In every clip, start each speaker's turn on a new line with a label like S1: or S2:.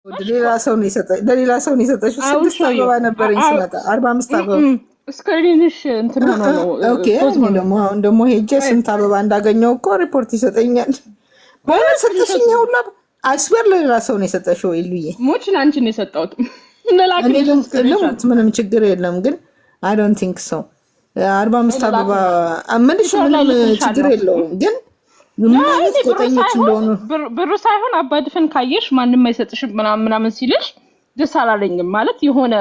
S1: ሌላ ሰው ነው የሰጠሽ ለሌላ ሰው ነው የሰጠሽ 6 አበባ ነበርኝ ስመጣ 45 አበባ
S2: ስክሪንሽ እንትን ሆኖ ነው
S1: ኦኬ ደግሞ ሄጄ ስንት አበባ እንዳገኘው እኮ ሪፖርት ይሰጠኛል ማለት ሰጠሽኝ ሁላ አስበር ለሌላ ሰው ነው የሰጠሽው ኢሉዬ
S2: ሞች ላንቺ ነው የሰጠሁት
S1: ምንም ችግር የለም ግን I don't think so 45 አበባ አመልሽ ምንም ችግር የለውም ግን ማለት ቆጠኞች እንደሆኑ
S2: ብሩ ሳይሆን አባድፈን ካየሽ ማንንም አይሰጥሽም ምናምን ሲልሽ ደስ አላለኝም ማለት የሆነ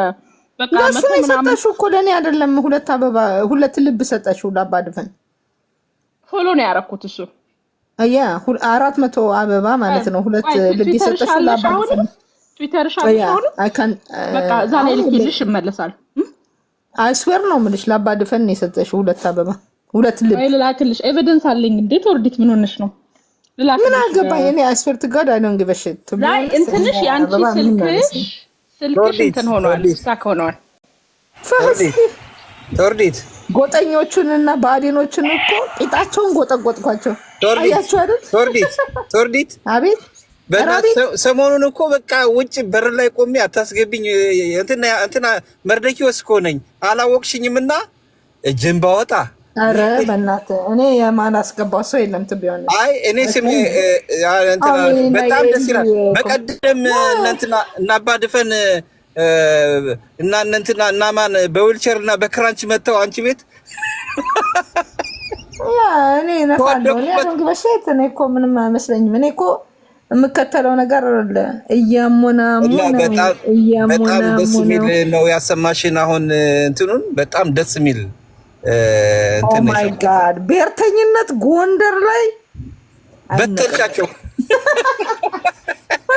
S2: በቃ
S1: ምናምን እኮ ለኔ አይደለም ሁለት አበባ ሁለት ልብ ሰጠሽው ለአባድፈን
S2: ፎሎ ነው ያረኩት እሱ
S1: ያ 400 አበባ ማለት ነው ሁለት ልብ ሰጠሽው ለአባድፈን
S2: ትዊተር ሻውል በቃ እዛ ላይ ልክልሽ ይመለሳል
S1: አይስዌር ነው ምልሽ ለአባድፈን ነው የሰጠሽው ሁለት አበባ ሁለት ልብ
S2: ወይ ልላክልሽ ኤቪደንስ አለኝ እንዴት ወርዲት ምን ሆነሽ ነው ልላክልሽ
S1: ምን አገባኝ እኔ አይስዌር ትጋድ አይ ዶንት ጊቭ አ ሺት
S2: ላይ እንትንሽ ያንቺ ስልክሽ እንትን ሆኗል ስታክ ሆኗል
S3: ቶርዲት
S1: ጎጠኞቹንና ባዲኖቹን እኮ ቂጣቸውን ጎጠጎጥኳቸው አያችሁ አይደል
S3: ቶርዲት
S1: አቤት
S3: ሰሞኑን እኮ በቃ ውጭ በር ላይ ቆሜ አታስገብኝ እንትና መርደኪዎስ እኮ ነኝ አላወቅሽኝምና እጅን ባወጣ
S1: አረ በእናትህ እኔ የማን አስገባው ሰው የለም ትቢሆነ
S3: አይ እኔ ስም እንትና በጣም ደስ ይላል በቀደም እንትና እናባድፈን እና እንትና እናማን በዊልቸር እና በክራንች መተው አንቺ ቤት
S1: ያ እኔ ነፋለሁ እኔ አሁን በሽታ እኔ እኮ ምንም አይመስለኝም እኔ እኮ የምከተለው ነገር አለ
S3: በጣም ደስ የሚል ነው ያሰማሽን አሁን እንትኑን በጣም ደስ የሚል
S1: እንትን ነው ኦ ማይ ጋድ ብሔርተኝነት ጎንደር ላይ
S3: በተልቻቸው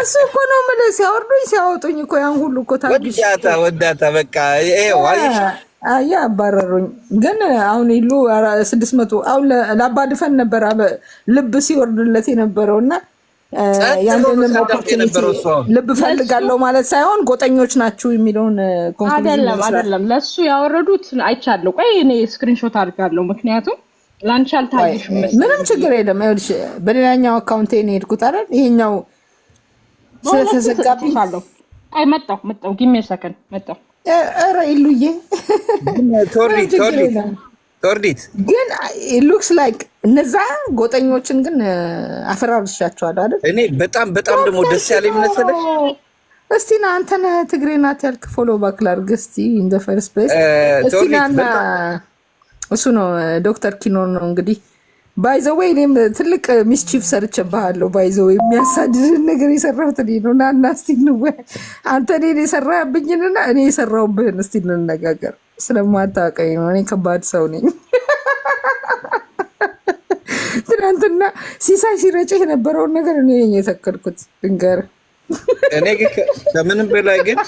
S1: እሱ እኮ ነው ማለት ሲያወርዱኝ ሲያወጡኝ እኮ ያን ሁሉ እኮ ታግሽ
S3: ወዳታ በቃ ይሄው አይሽ
S1: አባረሩኝ ግን አሁን ይሉ 600 አሁን ለአባድፈን ነበር ልብ ሲወርድለት የነበረውና ያንንም ኦፖርቹኒቲ ልብ ፈልጋለሁ ማለት ሳይሆን ጎጠኞች ናችሁ የሚለውን
S2: ኮንክሉዥን አይደለም ለሱ ያወረዱት አይቻለሁ ቆይ እኔ ስክሪንሾት አድርጋለሁ ምክንያቱም ላንቺ አልታየሽም
S1: ምንም ችግር የለም ይኸውልሽ በሌላኛው አካውንቴ ነው የሄድኩት አይደል ይሄኛው ስለተዘጋብኝ
S2: አይ መጣው ጊሜ ሰከንድ መጣው
S1: ኧረ ኢሉዬ
S3: ቶርዲት
S1: ግን it looks like እነዛ ጎጠኞችን ግን አፈራርሻቸዋለሁ አይደል
S3: እኔ በጣም ደግሞ ደስ ያለኝ መሰለሽ
S1: እስቲ አንተነ ትግሬ ናት ያልክ ፎሎ ባክ ላድርግ እስቲ in the first place እስቲ እሱ ነው ዶክተር ኪኖር ነው እንግዲህ by the way እኔም ትልቅ ሚስቺፍ ሰርቼብሃለሁ by the way የሚያሳድድ ነገር የሰራሁት እኔ ነው እና እስቲ ነው አንተ እኔ የሰራህብኝና እኔ የሰራሁብህን እስቲ እንነጋገር ስለማታውቀኝ ነው እኔ ከባድ ሰው ነኝ ትናንትና ሲሳይ ሲረጭህ የነበረውን ነገር እኔ ነኝ የተከልኩት ድንገር
S3: እኔ ከምንም በላይ ግን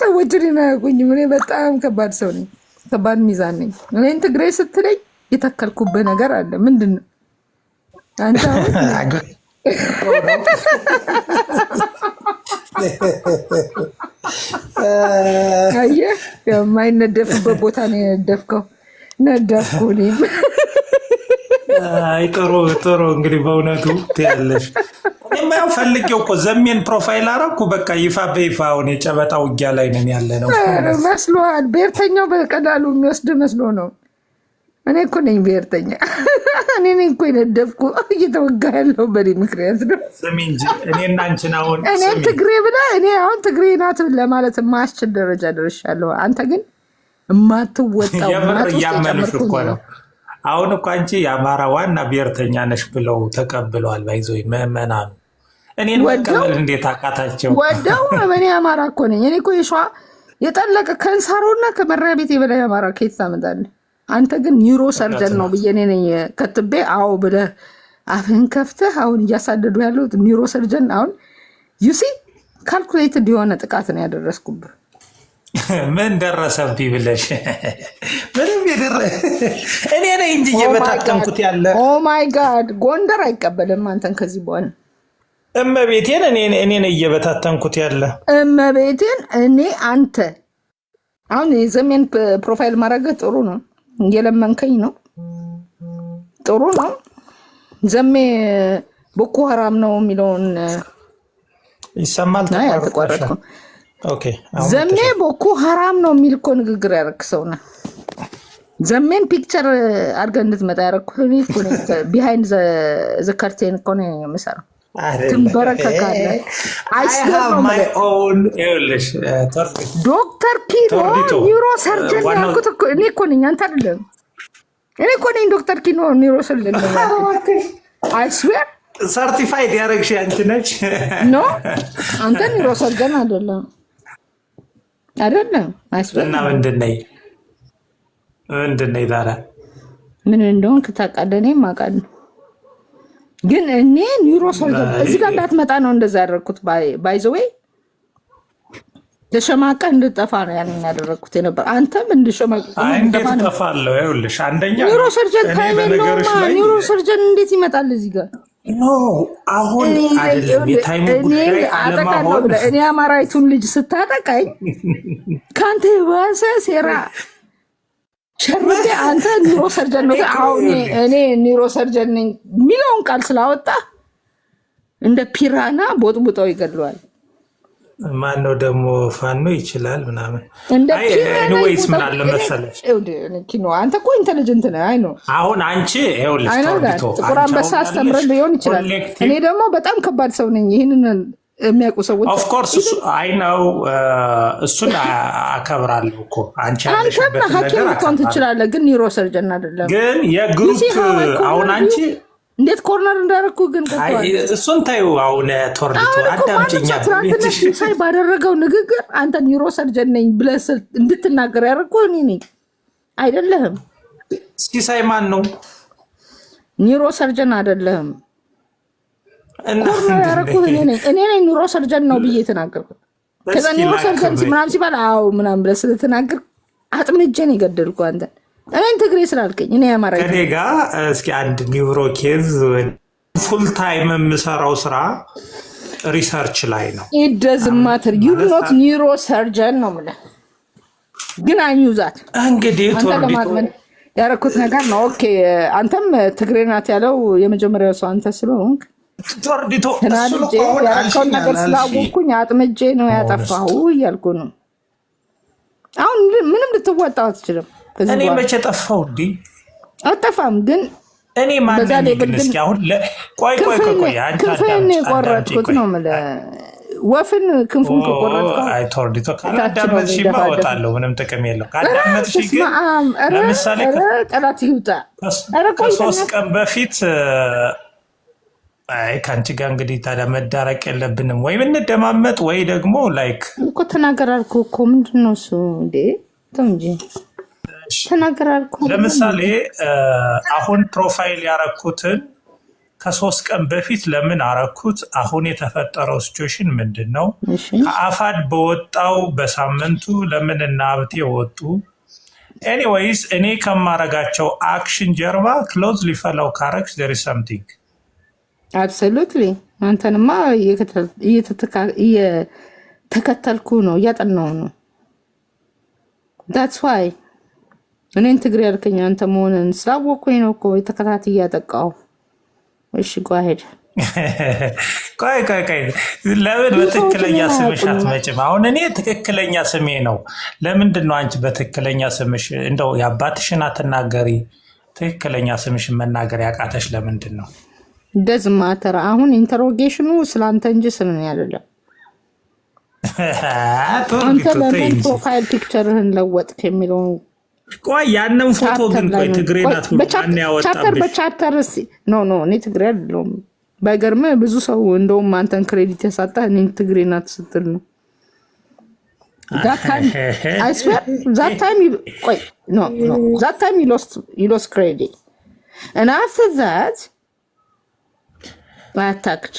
S1: ሰዎች ሊናቁኝ እኔ በጣም ከባድ ሰው ነኝ ከባድ ሚዛን ነኝ እኔን ትግሬ ስትለኝ የተከልኩበት ነገር አለ ምንድነው አንተ አየህ የማይነደፍበት ቦታ ነው የነደፍከው ነደፍኩ እኔም
S4: አይ ጥሩ እንግዲህ በእውነቱ ትያለሽ እኔም ፈልጌው እኮ ዘሜን ፕሮፋይል አደረኩ በቃ ይፋ በይፋ አሁን የጨበጣ ውጊያ ላይ ነን ያለነው
S1: መስሎሃል ብሔርተኛው በቀላሉ የሚወስድ መስሎ ነው እኔ እኮ ነኝ ብሔርተኛ እኔ ነኝ እኮ የነደፍኩ እየተወጋ ያለው በኔ ምክንያት ነው
S4: ስሚ እንጂ እኔና አንቺን አሁን
S1: እኔ ትግሬ ብላ እኔ አሁን ትግሬ ናት ለማለት የማያስችል ደረጃ ደርሻለሁ አንተ ግን የማትወጣው
S4: ያመንሽ እኮ ነው አሁን እኮ አንቺ የአማራ ዋና ብሔርተኛ ነሽ ብለው ተቀብለዋል ባይዘው ምዕመናኑ እኔን መቀበል እንዴት አቃታቸው
S1: ወደው እኔ አማራ እኮ ነኝ እኔ እኮ የሸዋ የጠለቀ ከንሳሮና ከመሪያ ቤት የበላይ አማራ ከየት ታመጣለህ አንተ ግን ኒውሮ ሰርጀን ነው ብዬ ነኝ ከትቤ አዎ ብለህ አፍህን ከፍተህ አሁን እያሳደዱ ያለው ኒውሮ ሰርጀን አሁን ዩሲ ካልኩሌትድ የሆነ ጥቃት ነው ያደረስኩብህ
S4: ምን ደረሰብኝ ብለሽ ምንም እኔ ነኝ እንጂ እየበታተንኩት ያለ
S1: ኦ ማይ ጋድ ጎንደር አይቀበልም አንተን ከዚህ በኋላ
S4: እመቤቴን እኔ ነኝ እየበታተንኩት ያለ
S1: እመቤቴን እኔ አንተ አሁን የዘሜን ፕሮፋይል ማድረግ ጥሩ ነው እየለመንከኝ ነው ጥሩ ነው ዘሜ ቦኮ ሀራም ነው የሚለውን
S4: ይሰማል?
S1: ተቋረጥኩ።
S4: ኦኬ
S1: ዘሜ ቦኮ ሐራም ነው የሚል እኮ ንግግር ያረክሰውና ዘሜን ፒክቸር አድርገህ እንድትመጣ ያረኩህ እኔ እኮ ነኝ። ቢሃይንድ ዘ ከርቴን እኮ ነው የምሰራው። ትንበረከካለህ። ዶክተር ኪኖ ኒውሮ ሰርጀን ያልኩት እኮ እኔ እኮ ነኝ፣ አንተ አይደለም። እኔ እኮ ነኝ ዶክተር ኪኖ ኒውሮ ሰርጀን አይስዌር
S4: ሰርቲፋይድ ያደረግሽ አንቺ ነች።
S1: ኖ አንተ ኒውሮ ሰርጀን አይደለም አይስዌር።
S4: እና ምንድን ነኝ ታዲያ?
S1: ምን እንደሆንክ ታውቃለህ? እኔም አውቃለሁ። ግን እኔ ኒውሮ ሰርጀን እዚህ ጋር እንዳትመጣ ነው እንደዛ ያደረኩት። ባይ ዘ ዌይ ተሸማቀ እንድጠፋ ነው ያንን ያደረኩት የነበር። አንተም እንድሸማቀ
S4: ጠፋለሁ። ይኸውልሽ አንደኛ
S1: ኒውሮ ሰርጀን ኒውሮ ሰርጀን እንዴት ይመጣል እዚህ ጋር?
S4: ኖ አሁን አይደለም የታይሙ ጉዳይ አለማሆን።
S1: እኔ አማራይቱን ልጅ ስታጠቃኝ ካንተ የባሰ ሴራ ሸርቴ አንተ ኒውሮ ሰርጀን ነው። አሁን እኔ ኒውሮ ሰርጀን ነኝ የሚለውን ቃል ስላወጣ እንደ ፒራና ቦጥቡጠው ይገድለዋል።
S4: ማነው ደግሞ ፋኖ ይችላል ምናምን። ኤኒዌይስ ምን አለ መሰለሽ
S1: አንተ እኮ ኢንተሊጀንት ነህ። አይ ነው አሁን
S4: አንቺ ይኸውልሽ
S1: ጥቁር አንበሳ አስተምረን ሊሆን ይችላል። እኔ ደግሞ በጣም ከባድ ሰው ነኝ። ይህንን የሚያውቁ ሰዎች
S4: ኦፍ ኮርስ አይ ነው እሱን አከብራለሁ እኮ። አንተም
S1: ሐኪም ልትሆን ትችላለህ፣ ግን ኒውሮ ሰርጀን አይደለም።
S4: ግን የግሩፕ አሁን አንቺ
S1: እንዴት ኮርነር እንዳደረኩ ግን
S4: እሱን ታዩ። አሁን ቶርኒቶ አዳምጪኛ
S1: ሳይ ባደረገው ንግግር አንተ ኒውሮ ሰርጀን ነኝ ብለህ እንድትናገር ያደረኩህ እኔ ነኝ አይደለህም።
S4: ሲሳይ ማን ነው?
S1: ኒውሮ ሰርጀን አይደለህም። ኮርነር ያደረኩህ እኔ ነኝ ኒውሮ ሰርጀን ነው ብዬ የተናገርኩት። ከዛ ኒውሮ ሰርጀን ምናምን ሲባል አዎ ምናምን ብለህ ስለተናገር አጥምጄ ነው የገደልኩህ አንተ። እኔን ትግሬ ስላልከኝ እኔ አማራ
S4: ከኔ ጋር እስኪ አንድ ኒውሮ ኬዝ ፉል ታይም የምሰራው ስራ ሪሰርች ላይ ነው።
S1: it doesn't matter you not ኒውሮ ሰርጀን ነው ማለት ግን አይኙዛት
S4: እንግዲህ ቶርዲቶ
S1: ያረኩት ነገር ነው። ኦኬ አንተም ትግሬ ናት ያለው የመጀመሪያው ሰው አንተ ስለሆንክ
S4: ቶርዲቶ
S1: ያረከው ነገር ስላወኩኝ አጥምጄ ነው ያጠፋሁ እያልኩ ነው። አሁን ምንም ልትወጣው አትችልም።
S4: እኔ መቼ ጠፋው እንዴ?
S1: አጠፋም ግን
S4: እኔ ማን ነኝ ግን? እስኪ አሁን ቆይ አንተ
S1: ክንፍን የቆረጥኩት ነው ማለት ወፍን ክንፉን ከቆረጥከው
S4: አይ ቶርዲቶ ካላዳመጥሽ እወጣለሁ። ምንም ጥቅም የለው። ካላዳመጥሽ ግን ለምሳሌ
S1: ጠላት ይውጣ።
S4: ከ3 ቀን በፊት አይ ካንቺ ጋር እንግዲህ ታዲያ መዳረቅ የለብንም ወይ እንደማመጥ ወይ ደግሞ ላይክ
S1: እኮ ተናገራልኩ እኮ ምንድነው እሱ እንዴ? ተው እንጂ ተናገራልኩ።
S4: ለምሳሌ አሁን ፕሮፋይል ያረኩትን ከ3 ቀን በፊት ለምን አረኩት? አሁን የተፈጠረው ሲቹዌሽን ምንድነው? ከአፋድ በወጣው በሳምንቱ ለምን እና ሀብቴ ወጡ? ኤኒዌይስ እኔ ከማረጋቸው አክሽን ጀርባ ክሎዝሊ ሊፈላው ካረክስ there is something
S1: አብሶሉትሊ አንተንማ እየተከተልኩ ነው እያጠናው ነው። that's why እኔን ትግሬ ያልከኝ አንተ መሆንን ስላወቅኩኝ ነው እኮ የተከታታይ እያጠቃው። እሺ ጓሄድ
S4: ቆይ ለምን በትክክለኛ ስምሽ አትመጭም? አሁን እኔ ትክክለኛ ስሜ ነው። ለምንድን ነው አንቺ በትክክለኛ ስምሽ እንደው የአባትሽን አትናገሪ? ትክክለኛ ስምሽን መናገር ያቃተሽ ለምንድን ነው?
S1: ደዝ ማተር አሁን ኢንተሮጌሽኑ ስላንተ እንጂ ስለኔ አይደለም። አንተ ለምን ፕሮፋይል ፒክቸርህን ለወጥክ የሚለው
S4: ቆይ ያንን ፎቶ ግን ቆይ ትግሬ ናት ብሎ ማን ያወጣብሽ?
S1: በቻተር ኖ እኔ ትግሬ አይደለሁም። ባይገርም ብዙ ሰው እንደውም አንተን ክሬዲት የሰጠህ እኔ ትግሬ ናት ስትል ነው። that time you lost credit and after that አታክት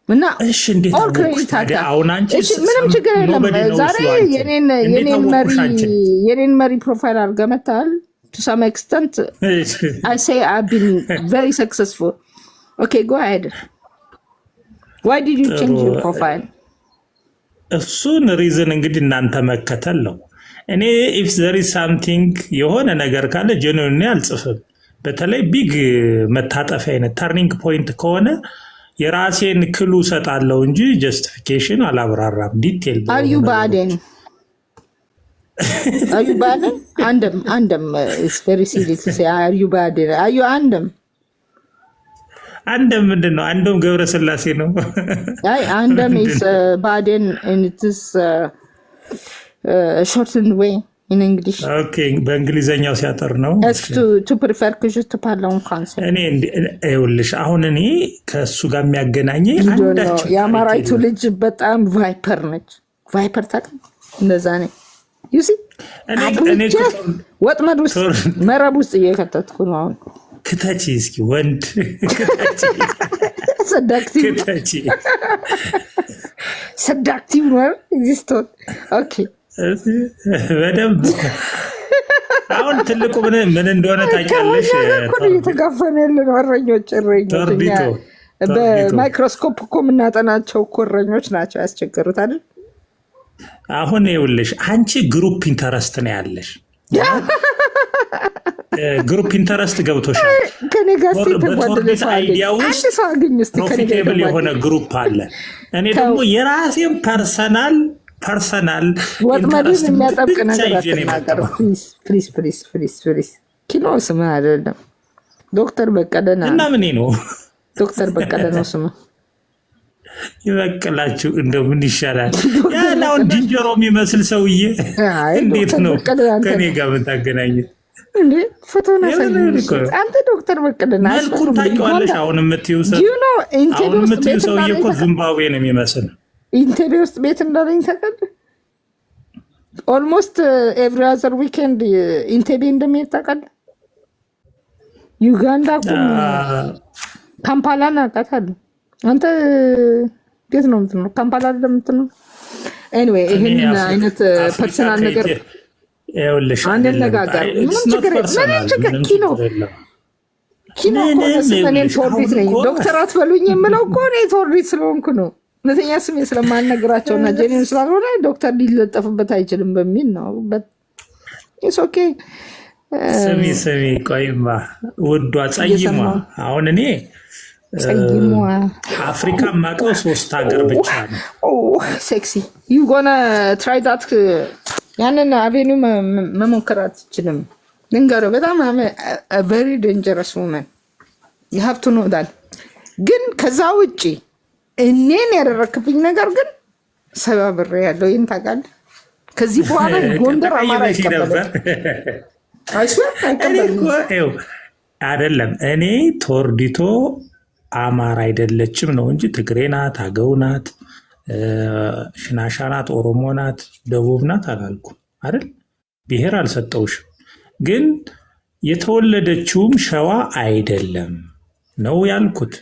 S1: እና
S4: እሺ እንዴት ነው ታዲያ? አሁን አንቺ
S1: ምንም ችግር የለም። ዛሬ የኔን መሪ ፕሮፋይል አድርገህ መታል to some extent I say I've been very successful. Okay, go ahead. Why did you change your profile?
S4: እሱን ሪዝን እንግዲህ እናንተ መከተል ነው። እኔ if there is something የሆነ ነገር ካለ ጀኑዊን አልጽፍም። በተለይ ቢግ መታጠፊያ አይነት ተርኒንግ ፖይንት ከሆነ የራሴን ክሉ ሰጣለው እንጂ ጀስቲፊኬሽን አላብራራም። ዲቴል
S1: አዩ ባዴን አንደም is very serious to say አዩ ባዴን አዩ አንደም
S4: ምንድነው? አንደም ገብረስላሴ ነው።
S1: አይ አንደም is ባዴን and it is shortened way in English.
S4: Okay, በእንግሊዘኛው ሲያጠር ነው።
S1: to prefer que je te parle en français.
S4: እኔ ይኸውልሽ አሁን እኔ ከሱ ጋር የሚያገናኘኝ አንዳች
S1: የአማራይቱ ልጅ በጣም ቫይፐር ነች። ቫይፐር ታውቃለህ? እንደዛ ነው። you see እኔ ወጥመድ ውስጥ መረብ ውስጥ እየከተትኩ ነው አሁን።
S4: ክተቺ እስኪ ወንድ ክተቺ
S1: ሰዳክቲቭ ነው ኤግዚስቶን ኦኬ
S4: በደንብ አሁን ትልቁ ምን እንደሆነ ታውቂያለሽ?
S1: እየተጋፈነ ያለን እረኞች በማይክሮስኮፕ እኮ የምናጠናቸው እኮ እረኞች ናቸው ያስቸገሩት አይደል?
S4: አሁን ይኸውልሽ አንቺ ግሩፕ ኢንተረስት ነው ያለሽ። ግሩፕ ኢንተረስት ገብቶሻል።
S1: ከኔ ጋር ሲተጓደለ
S4: ፕሮፊቴብል የሆነ ግሩፕ አለ። እኔ ደግሞ የራሴን ፐርሰናል
S1: ወጥመድን የሚያጠብቅ ነገር አትናገር። ፕሊዝ ኪሎ ስምህ አይደለም ዶክተር በቀለ
S4: እና ምን ነው
S1: ዶክተር በቀለ ነው ስምህ።
S4: ይበቅላችሁ እንደው ምን ይሻላል? ያናውን ጅንጀሮ የሚመስል ሰውዬ እንዴት ነው ከኔ ጋር የምታገናኘው?
S1: እንዴ ፎቶና አንተ ዶክተር በቀለ ነው
S4: መልኩን ታውቂዋለሽ? አሁን የምትይው ሰውዬ እኮ ዚምባብዌ ነው የሚመስል።
S1: ኢንቴሪየር ውስጥ ቤት እንዳለኝ ታውቃለህ? ኦልሞስት ኤቭሪ አዘር ዊኬንድ ኢንቴሪየር እንደሚሄድ ታውቃለህ? ዩጋንዳ ካምፓላ አውቃታለሁ። አንተ የት ነው የምትኖረው? ካምፓላ እንደምትኖር ኤኒዌይ ይሄን አይነት ፐርሰናል ነገር አንነጋገር። ምንም ችግር ኪኖ እኔም ቶርቢት ነኝ። ዶክተር አትበሉኝ የምለው እኮ እኔ ቶርቢት ስለሆንኩ ነው። እውነተኛ ስሜ ስለማልነግራቸው እና ጄኒን ስላልሆነ ዶክተር ሊለጠፍበት አይችልም በሚል ነው። ኦኬ
S4: ስሚ ቆይማ ውዷ ጸይሟ አሁን እኔ አፍሪካ ማቀው 3 ሀገር ብቻ ነው።
S1: ሴክሲ ዩ ጎና ትራይ ዳት ያንን አቬኒው መሞከር አትችልም። ልንገርህ በጣም ቬሪ ዴንጀረስ ውመን ዩ ሃቭ ቱ ኖ ዳት። ግን ከዛ ውጭ እኔን ያደረክብኝ ነገር ግን ሰባብሬ ያለው ይህን ታውቃለህ። ከዚህ በኋላ ጎንደር አማራ ይቀበላል
S4: አይደለም። እኔ ቶርዲቶ አማራ አይደለችም ነው እንጂ ትግሬ ናት፣ አገው ናት፣ ሽናሻ ናት፣ ኦሮሞ ናት፣ ደቡብ ናት አላልኩም አይደል? ብሔር አልሰጠውሽም። ግን የተወለደችውም ሸዋ አይደለም ነው ያልኩት።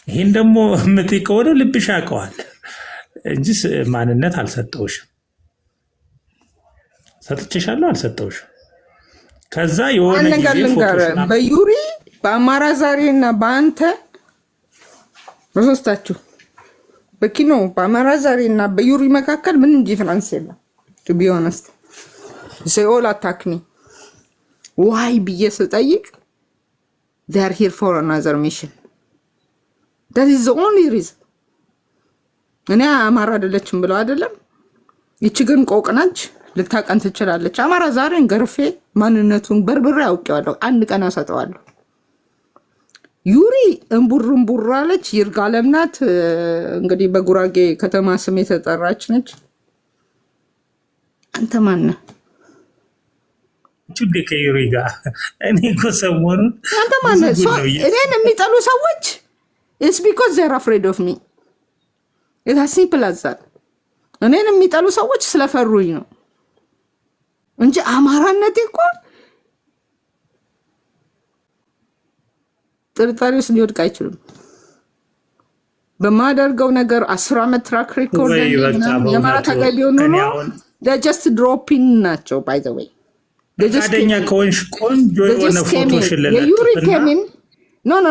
S4: ይህን ደግሞ የምትይ ከሆነ ልብሽ ያውቀዋል እንጂ ማንነት አልሰጠውሽም። ሰጥቼሻለሁ አልሰጠውሽም። ከዛ የሆነ ጊዜ
S1: በዩሪ በአማራ ዛሬ እና በአንተ በሶስታችሁ በኪኖ በአማራ ዛሬ እና በዩሪ መካከል ምንም ዲፍረንስ የለም። ቱ ቢ ኦነስት ኦል አታክ ሚ ዋይ ብዬ ስጠይቅ they are here for another mission. that is the only reason. እኔ አማራ አይደለችም ብለው አይደለም። ይቺ ግን ቆቅናች ልታቀን ትችላለች። አማራ ዛሬን ገርፌ ማንነቱን በርብሬ አውቄዋለሁ። አንድ ቀን አሰጠዋለሁ። ዩሪ እንቡር አለች። ይርጋለም ናት እንግዲህ በጉራጌ ከተማ ስም የተጠራች ነች። አንተ ማን ነህ?
S4: ቹዴ ከዩሪ ጋር እኔ እኮ ሰሞኑን
S1: አንተ ማን ነህ? እኔን የሚጠሉ ሰዎች it's because they're afraid of me. it's as simple as that. እኔን የሚጠሉ ሰዎች ስለፈሩኝ ነው እንጂ አማራነቴ እኮ ጥርጣሬ ውስጥ ሊወድቅ አይችልም። በማደርገው ነገር 10 ዓመት ትራክ ሪኮርድ የአማራ ታጋይ ቢሆኑ ነው just dropping ናቸው by the way
S4: ታደኛ ከሆንሽ ቆንጆ የሆነ ፎቶ ሽልላትና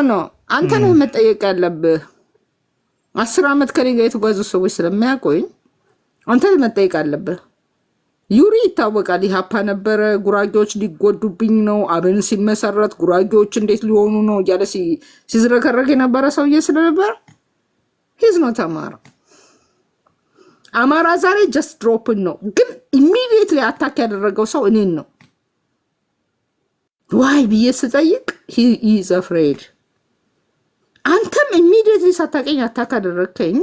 S1: ኖ አንተ ነህ መጠየቅ ያለብህ። 10 ዓመት ከኔ ጋር የተጓዙ ሰዎች ስለሚያውቁኝ አንተ ነህ መጠየቅ ያለብህ። ዩሪ ይታወቃል። ኢሃፓ ነበረ። ጉራጌዎች ሊጎዱብኝ ነው፣ አብን ሲመሰረት ጉራጌዎች እንዴት ሊሆኑ ነው እያለ ሲዝረከረክ የነበረ ሰውዬ ስለነበር ሂዝ ኖት አማራ ዛሬ ጀስት ድሮፕን ነው፣ ግን ኢሚዲየትሊ አታክ ያደረገው ሰው እኔን ነው። ዋይ ብዬ ስጠይቅ ሂዝ አፍሬድ። አንተም ኢሚዲየትሊ ሳታቀኝ አታክ አደረግከኝ።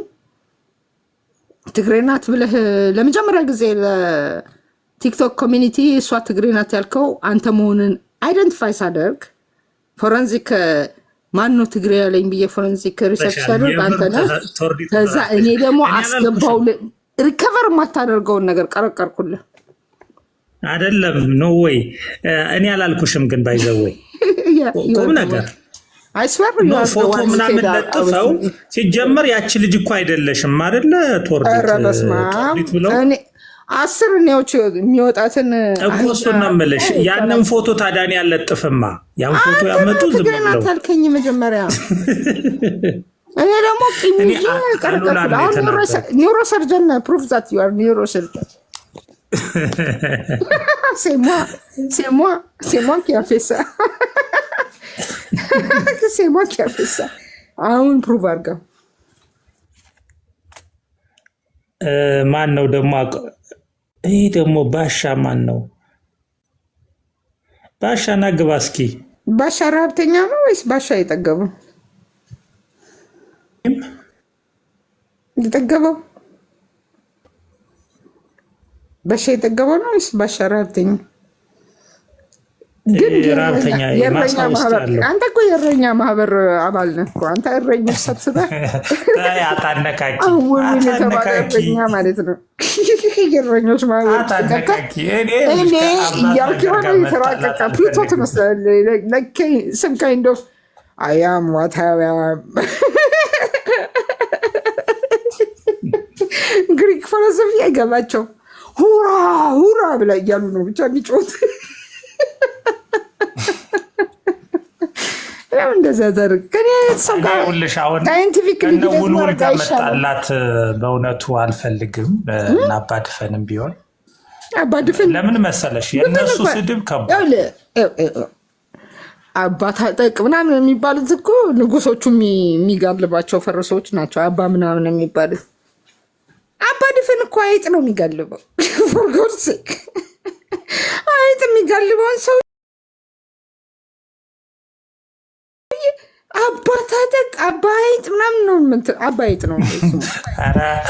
S1: ትግሬ ናት ብለህ ለመጀመሪያ ጊዜ ለቲክቶክ ኮሚኒቲ እሷ ትግሬ ናት ያልከው አንተ መሆንን አይደንቲፋይ ሳደርግ ፎረንዚክ ማን ነው ትግሬ ያለኝ ብዬ ፎረንዚክ ሪሰርች ሳደርግ አንተ ነህ። ከዛ እኔ ደግሞ አስገባው ሪከቨር የማታደርገውን ነገር ቀረቀርኩልህ።
S4: አይደለም ኖ ወይ እኔ አላልኩሽም፣ ግን ባይዘወይ ቁም ነገር ፎቶ ምናምን ለጥፈው ሲጀመር ያቺ ልጅ እኮ አይደለሽም አይደለ? ቶርዲት ብለው
S1: 10 እኔዎች የሚወጣትን
S4: እኮ እሱን ነው የምልሽ። ያንን ፎቶ ታዲያ እኔ አልለጥፍማ። ያን ፎቶ ያመጡ ዝም ብለው
S1: ታልከኝ መጀመሪያ እኔ ደግሞ ቂሚጂ ቀረቀርኩ። ኒውሮሰርጀን ፕሩፍ ዛት ዩ አር ኒውሮሰርጀን c'est moi qui a fait ça. C'est moi qui a fait ça. አሁን ፕሩቭ አድርገው።
S4: ማን ነው ደግሞ? ይሄ ደግሞ ባሻ ማን ነው? ባሻና ግባ እስኪ።
S1: ባሻ ረሀብተኛ ነው ወይስ ባሻ የጠገበው? የጠገበው ባሻ የጠገበው ነው ወይስ ባሻ ረሀብተኛ? ግን የእረኛ ማህበር አንተ እኮ የእረኛ ማህበር አባል ነህ እኮ አንተ እረኞች ሰብስበህ
S4: አታነካኪ
S1: እረኛ ማለት ነው። የእረኞች ማህበር እኔ እያልክ የሆነ የተራቀቀ ፕሉቶ ትመስላለህ። ስም ካይንድ ኦፍ አያም ዋታያም ግሪክ ፈለሰፊ አይገባቸው ሁራ ሁራ ብላ እያሉ ነው ብቻ የሚጮት። እንደዛ ታደርግ ከኔ ሰው ጋር ሳይንቲፊክ
S4: ውልውል ጋር መጣላት በእውነቱ አልፈልግም። እና አባድፈንም ቢሆን
S1: አባድፈን
S4: ለምን መሰለሽ የእነሱ ስድብ ከባድ
S1: አባታጠቅ ምናምን የሚባሉት እኮ ንጉሶቹ የሚጋልባቸው ፈረሶች ናቸው። አባ ምናምን የሚባሉት አባድፈን እኮ አይጥ ነው የሚጋልበው። ፎር ጎድ ሴክ አይጥ የሚጋልበውን ሰው አባታጠቅ አባይጥ ምናምን ነው አባይጥ ነው።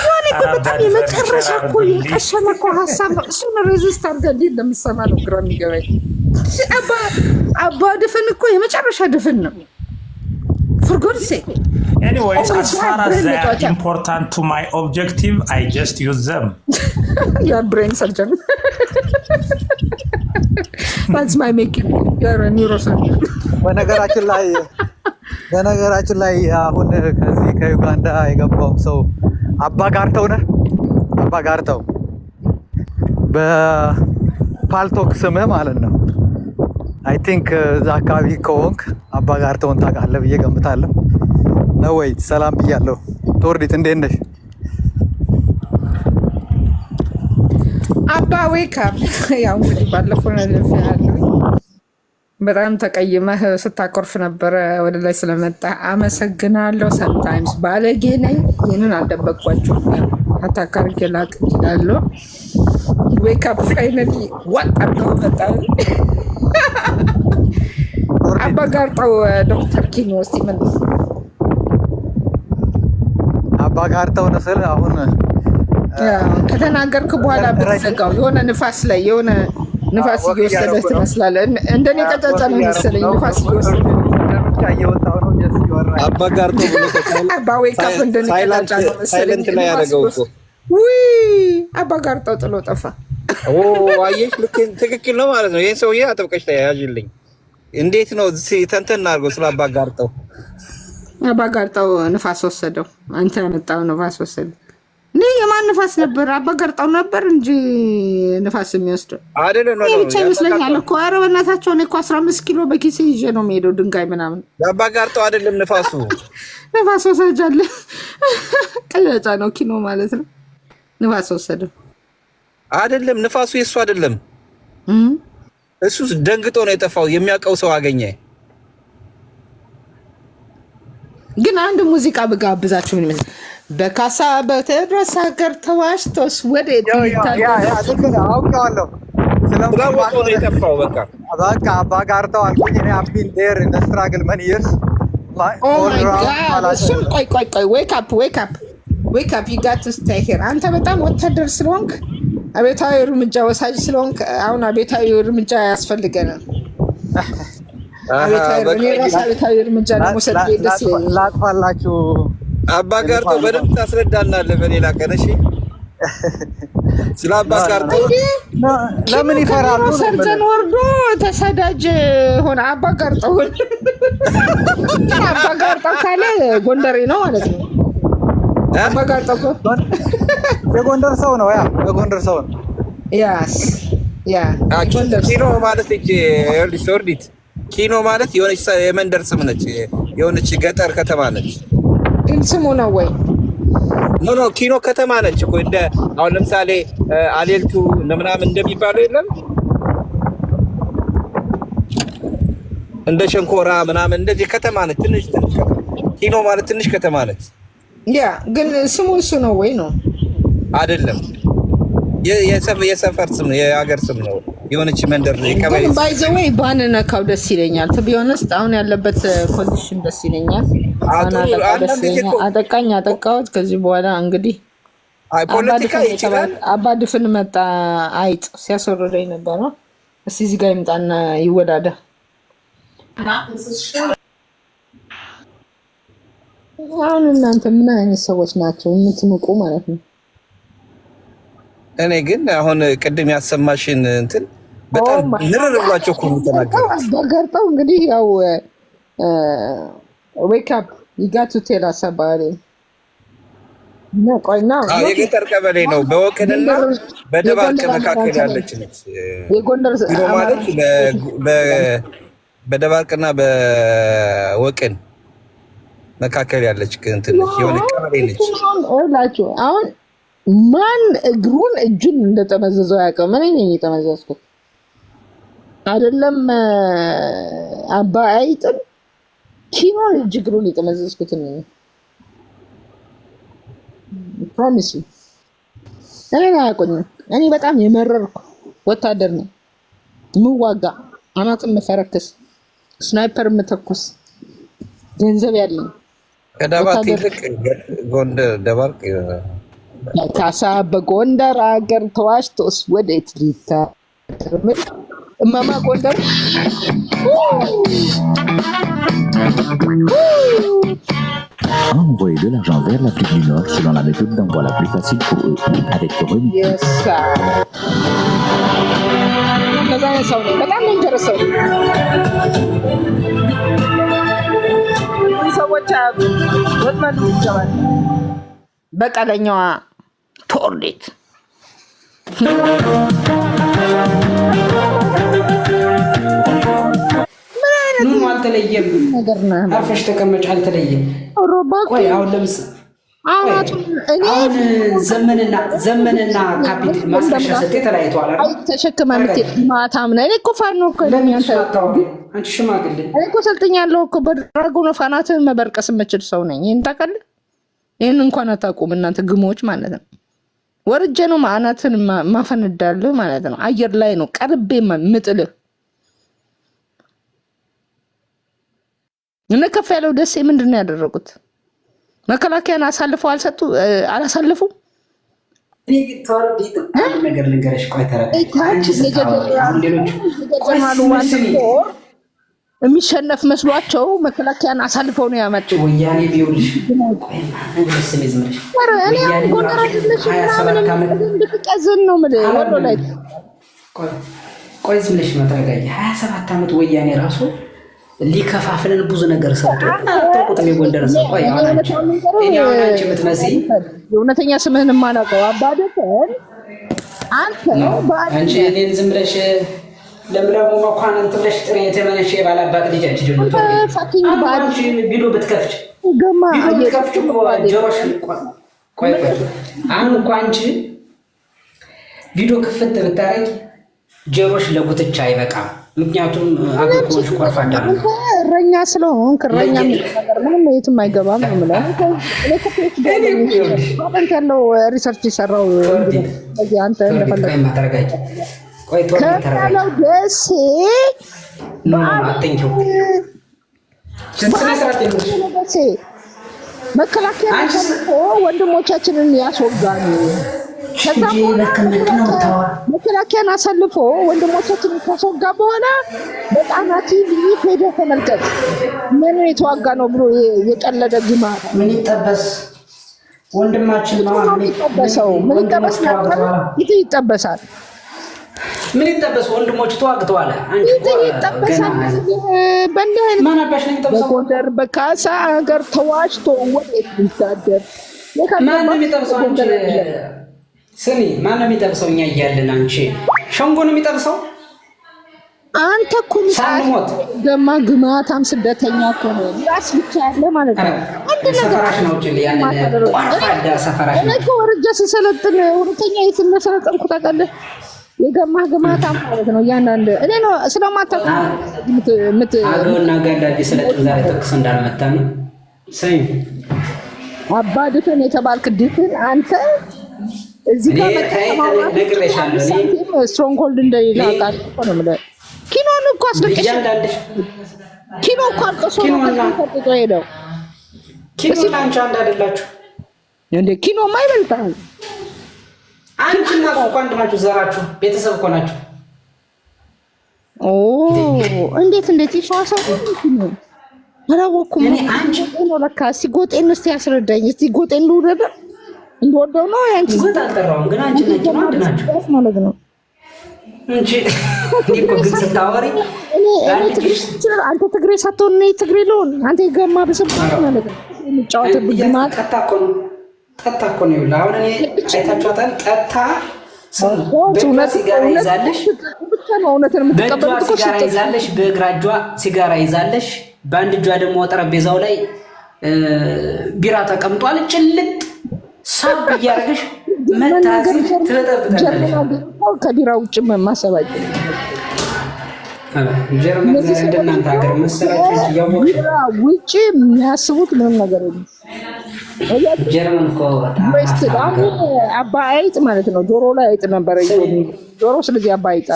S1: ሆነ እኮ በጣም የመጨረሻ እኮ የቀሸመ እኮ ሀሳብ ነው። እሱን ሬዚስት አድርገህ እንዴት እንደምትሰማ ነው ግራ የሚገባኝ። አባ ድፍን እኮ የመጨረሻ ድፍን ነው። For God's sake.
S4: Anyways, as far as they are important to my objective, I just use them.
S1: You are brain surgeon. That's my making. You are a neurosurgeon.
S5: በነገራችን ላይ አሁን ከዚህ ከዩጋንዳ የገባው ሰው አባ ጋርተው ነህ። አባ ጋርተው በፓልቶክ ስምህ ማለት ነው። አይ ቲንክ እዛ አካባቢ ከሆንክ አባ ጋርተውን ታውቃለህ ብዬ ገምታለሁ። ነው ወይ? ሰላም ብያለሁ። ቶርዲት እንዴት ነሽ?
S1: አባ ዌልካም። ያው እንግዲህ ባለፈው ነው ያለው በጣም ተቀይመህ ስታኮርፍ ነበረ ወደ ላይ ስለመጣ አመሰግናለሁ። ሰምታይምስ ባለጌ ነኝ፣ ይህንን አልደበቅኳችሁም። አታካርጌ ላቅ እችላለሁ። ዌክ አፕ ፋይናሊ ዋጥ አድርገው መጣ። አባ ጋርጠው ዶክተር ኪን ውስጥ ይመልስ።
S5: አባ ጋርጠው ነስል አሁን
S1: ከተናገርክ በኋላ ብትዘጋው የሆነ ንፋስ ላይ የሆነ ንፋስ እየወሰደህ ትመስላለህ። እንደኔ ቀጫጫ ነው መሰለኝ። ንፋስ እየወሰደህ
S3: አባ ጋርቶ ብሎ
S1: አባ ዌይካፕ እንደኔ ቀጫጫ ነው መሰለኝ።
S3: ሳይለንት ላይ ያደረገው እኮ
S1: ውይ አባ ጋርቶ ጥሎ ጠፋ።
S3: አየሽ፣ ልክ ትክክል ነው ማለት ነው። ይሄን ሰውዬ አጥብቀሽ ተያያዥልኝ። እንዴት ነው ተንተን አድርገው ስለ አባ ጋርጠው።
S1: አባ ጋርጠው ንፋስ ወሰደው። አንተ ያመጣው ንፋስ ወሰደው። የማን ንፋስ ነበር? አባ ጋርጠው ነበር እንጂ ንፋስ የሚወስደው
S3: አይደለም። ነው
S1: ብቻ ይመስለኛል እኮ። ኧረ በእናታቸው እኔ እኮ 15 ኪሎ በኪሴ ይዤ ነው የምሄደው ድንጋይ ምናምን።
S3: አባ ጋርጠው አይደለም ንፋሱ።
S1: ንፋስ ወሰጃለ ቀያጫ ነው ኪሎ ማለት ነው። ንፋስ ወሰደው
S3: አይደለም። ንፋሱ የሱ አይደለም። እሱ ደንግጦ ነው የጠፋው። የሚያውቀው ሰው አገኘ።
S1: ግን አንድ ሙዚቃ ብጋብዛችሁ ምን ይመስል በካሳ በተድረስ ሀገር ተዋሽቶስ ወዴት
S5: አውቀዋለሁ።
S3: ስለማውቀው ነው የጠፋው።
S5: በቃ አባ ጋርተው አልኩኝ እኔ አቢን ዴር ኢን ስትራግል መኒ ይርስ
S1: እሱን ቆይ ዌክ አፕ ዩ ጋት ቱ ስቴይ ሂር። አንተ በጣም ወታደር ስለሆንክ አቤታዊ እርምጃ ወሳጅ ስለሆንክ አሁን አቤታዊ እርምጃ ያስፈልገናል። አቤታዊ እርምጃ ለመውሰድ ደስ ይላል።
S5: ላጥፋላችሁ
S3: አባ ጋርቶ በደንብ ታስረዳናለህ በሌላ ቀን። እሺ ስለ አባ ጋርቶ
S5: ለምን ይፈራሉ?
S1: ሰርተን ወርዶ ተሰዳጅ ሆነ። አባ ጋርቶ ካለ ጎንደሬ ነው ማለት ነው። አባ ጋርቶ
S5: የጎንደር ሰው ነው። የጎንደር ሰው ነው።
S3: ኪኖ ማለት ሶርዲት ኪኖ ማለት የሆነች የመንደር ስም ነች። የሆነች ገጠር ከተማ ነች።
S1: ግን ስሙ ነው ወይ?
S3: ኖ ኪኖ ከተማ ነች እኮ እንደ አሁን ለምሳሌ አሌልቱ ምናምን እንደሚባለው የለም እንደ ሸንኮራ ምናምን እንደዚህ ከተማ ነች። ትንሽ ኪኖ ማለት ትንሽ ከተማ ነች።
S1: ግን ስሙ እሱ ነው ወይ? ነው
S3: አይደለም። የሰፈር ስም ነው፣ የሀገር ስም ነው። የሆነች መንደር
S1: ቀበሌ ባይ ዘ ወይ ባንነካው ደስ ይለኛል። ቱ ቢ ኦነስት አሁን ያለበት ኮንዲሽን ደስ ይለኛል። አጠቃሁት። ከዚህ በኋላ እንግዲህ
S3: ፖለቲካ ይችላል።
S1: አባ ድፍን መጣ አይጥ ሲያስወርደኝ ነበር ነው። እስቲ እዚህ ጋር ይምጣና ይወዳዳ። አሁን እናንተ ምን አይነት ሰዎች ናቸው የምትንቁ ማለት ነው?
S3: እኔ ግን አሁን ቅድም ያሰማሽን እንትን በጣም ንርር ብሏቸው እኮ ተናገሩ።
S1: አስደገርጠው እንግዲህ ያው ዌክ አፕ ዩ ጋት ቱ ቴል አስ አባውት ቆይና
S3: የገጠር ቀበሌ ነው። በወቅንና በደባርቅ መካከል ያለች ነች።
S1: የጎንደር
S3: ማለት በደባርቅና በወቅን መካከል ያለች እንትን ነች። የሆነ ቀበሌ ነች።
S1: አሁን ማን እግሩን እጁን እንደጠመዘዘው ያውቀው? እኔ ነኝ የጠመዘዝኩት አይደለም። አባ አይጥም ኪኖ እግሩን የጠመዘዝኩት እኔ ፕሮሚስ። እኔ አያውቁኝም። እኔ በጣም የመረርኩ ወታደር ነኝ። የምዋጋ አናት የምፈረክስ ስናይፐር የምተኩስ ገንዘብ ያለኝ
S3: ከዳባት ይልቅ ጎንደር ደባርቅ
S1: ካሳ በጎንደር ሀገር ተዋሽቶስ ወዴት ሊታርም እማማ ጎንደር
S6: envoyer de l'argent vers l'Afrique du Nord selon la méthode d'envoi la plus facile pour eux, avec remis.
S1: Yes, sir. በጣም ኢንተረሰው ሰዎች ወጥመድ ይገባል። በቀለኛዋ ቶርዴት
S7: ምንም አልተለየም። አርፈሽ ተቀመጭ። አልተለየም። ቆይ አሁን አሁን ዘመንና ካፒቴል ማስረሻ ሰጤ ተለያይተዋል አይደል?
S1: ተሸክመ የምትሄድ ማታም ነህ። እኔ እኮ ፋኖ እኮ
S7: አንቺ ሽማግሌ
S1: እኔ እኮ ሰልጥኛለሁ እኮ በድራጎን ፋናትን መበርቀስ የምችል ሰው ነኝ። ይሄን ታውቃለህ? ይሄን እንኳን አታውቁም እናንተ ግሞች ማለት ነው። ወርጄ ነው ማዕናትን ማፈንዳለህ ማለት ነው። አየር ላይ ነው ቀርቤ ምጥልህ። እነ ከፍ ያለው ደሴ ምንድን ነው ያደረጉት? መከላከያን አላሳልፉም።
S7: ነገር ልንገርሽ፣ ቆይ
S1: የሚሸነፍ መስሏቸው መከላከያን አሳልፈው ነው ያመጡ።
S7: ወያኔ ቢውልሽ ቆይ ዝም ብለሽ መተረጋጊ። 27 ዓመት ወያኔ ራሱ ሊከፋፍለን ብዙ ነገር ሰርቶ አታውቁትም። የጎንደር ሰው ቆይ አሁን አንቺ የምትመስይ
S1: የእውነተኛ ስምህን የማላውቀው አባደፈን
S7: አንቺ እኔን ዝም ብለሽ ለምለሙ መኳንንት ብለሽ ጥሬ የተመነሽ የባላባት ልጅ አንቺ ደግሞ ቢዶ ብትከፍች ጆሮሽ ቆይ አሁን እኮ አንቺ ቢዶ ክፍት ብታረጊ ጆሮሽ ለጉትቻ አይበቃም። ምክንያቱም አግሪኮች ቆርፋዳ ነው
S1: እረኛ ስለሆንክ እረኛ ነገር ምንም የትም አይገባም ነው ማለት ነው። እኔ ያለው ሪሰርች ይሰራው እዚህ አንተ እንደፈለግ
S7: ማተረጋጅ ቆይ ተረጋጅ
S1: ደሴ
S7: አጥንኪው ደሴ መከላከያ ወንድሞቻችንን ያስወጋሉ። ከዛ መከላከያን አሳልፎ ወንድሞቻችንን ካስወጋ በኋላ በጣና ቲቪ ሄደ ተመልከት። ምን የተዋጋ ነው ብሎ የቀለደ ግማ ምን ይጠበስ ወንድማችን ነው
S1: ምን ይጠበሳል?
S7: ምን ይጠበስ? ወንድሞች ተዋግተዋል። አንቺ
S1: ይጠበሳል። በእንዲህ አይነት
S7: ማናባሽ ነው ይጠበሳል።
S1: በጎንደር በካሳ ሀገር ተዋሽቶ ወዴት ሊታደር
S7: ማንም የሚጠብሰው አንቺ ስሚ፣ ማንም የሚጠብሰው እኛ እያለን አንቺ ሸንጎ ነው የሚጠብሰው። አንተ እኮ ሳንሞት
S1: ገማ ግማታም ስደተኛ እኮ ነው ራስ ብቻ ያለ ማለት ነው። አንድ ነገር
S7: ሰፈራሽ ነው እንጂ ያንን ቋርፋዳ ሰፈራሽ ነው።
S1: እኔ ወርጃ ስሰለጥን ሁለተኛ የስመሰለጥንኩ ታውቃለህ። የገማ ግማታም ማለት ነው። ያንዳንድ እኔ ነው ስለማታውቅ
S7: አገውና ጋዳዲ ስለጥን ዛሬ ጥቅስ እንዳልመታ ነው። ሰይ
S1: አባ ድፍን የተባልክ ድፍን አንተ እዚህ ጋር
S7: ነግሬሻለሁ።
S1: ስትሮንግ ሆልድ እንደሌላ ቃል እኮ ነው ማለት ኪኖን እኮ አስለቀሽ ኪኖ እኮ አልቀሶ ነው ሄደው
S7: ኪኖ አንቺ አንድ አይደላችሁ
S1: እንዴ? ኪኖ ማይበልጣል።
S7: አንቺና እኮ አንድ ናችሁ፣ ዘራችሁ ቤተሰብ እኮ ናችሁ።
S1: ኦ እንዴት ይሻሳው ነው አላወኩም።
S7: እኔ አንቺ
S1: ነው ለካ እስቲ ጎጤን እስቲ ያስረዳኝ። እስቲ ጎጤን ልውደድ እንደወደው ነው ያንቺ
S7: ጎጥ አልጠራውም፣ ግን አንቺ ነጭ አንድ ናችሁ
S1: ማለት ነው
S7: እንጂ እኮ ግን ስታወሪ
S1: አንተ ትግሬ ሳትሆን እኔ ትግሬ ልሆን አንተ ይገማ በሰባት ማለት ነው የሚጫወተው ግማት
S7: ጠጣ እኮ ነው ይኸውልህ። አሁን እኔ አይታችኋታል። ጠጣ ሲጋራ ይዛለሽ፣ በእጇ ሲጋራ ይዛለሽ፣ በግራ እጇ ሲጋራ ይዛለሽ፣ በአንድ እጇ ደግሞ ጠረጴዛው ላይ ቢራ ተቀምጧል። ጭልጥ ሳብ እያደረገሽ መታዘዝ ትለጠብጣለሽ።
S1: ከቢራ ውጭ ማሰባጭ
S7: ጀርመን እንደናንተ ሀገር መሰላችሁ እያወቅሽ
S1: ውጭ የሚያስቡት ምንም ነገር የለም።
S7: ጀርመን እኮ
S1: በጣም አባይ አይጥ ማለት ነው። ጆሮ ላይ አይጥ ነበር ጆሮ። ስለዚህ አባይ አይጥ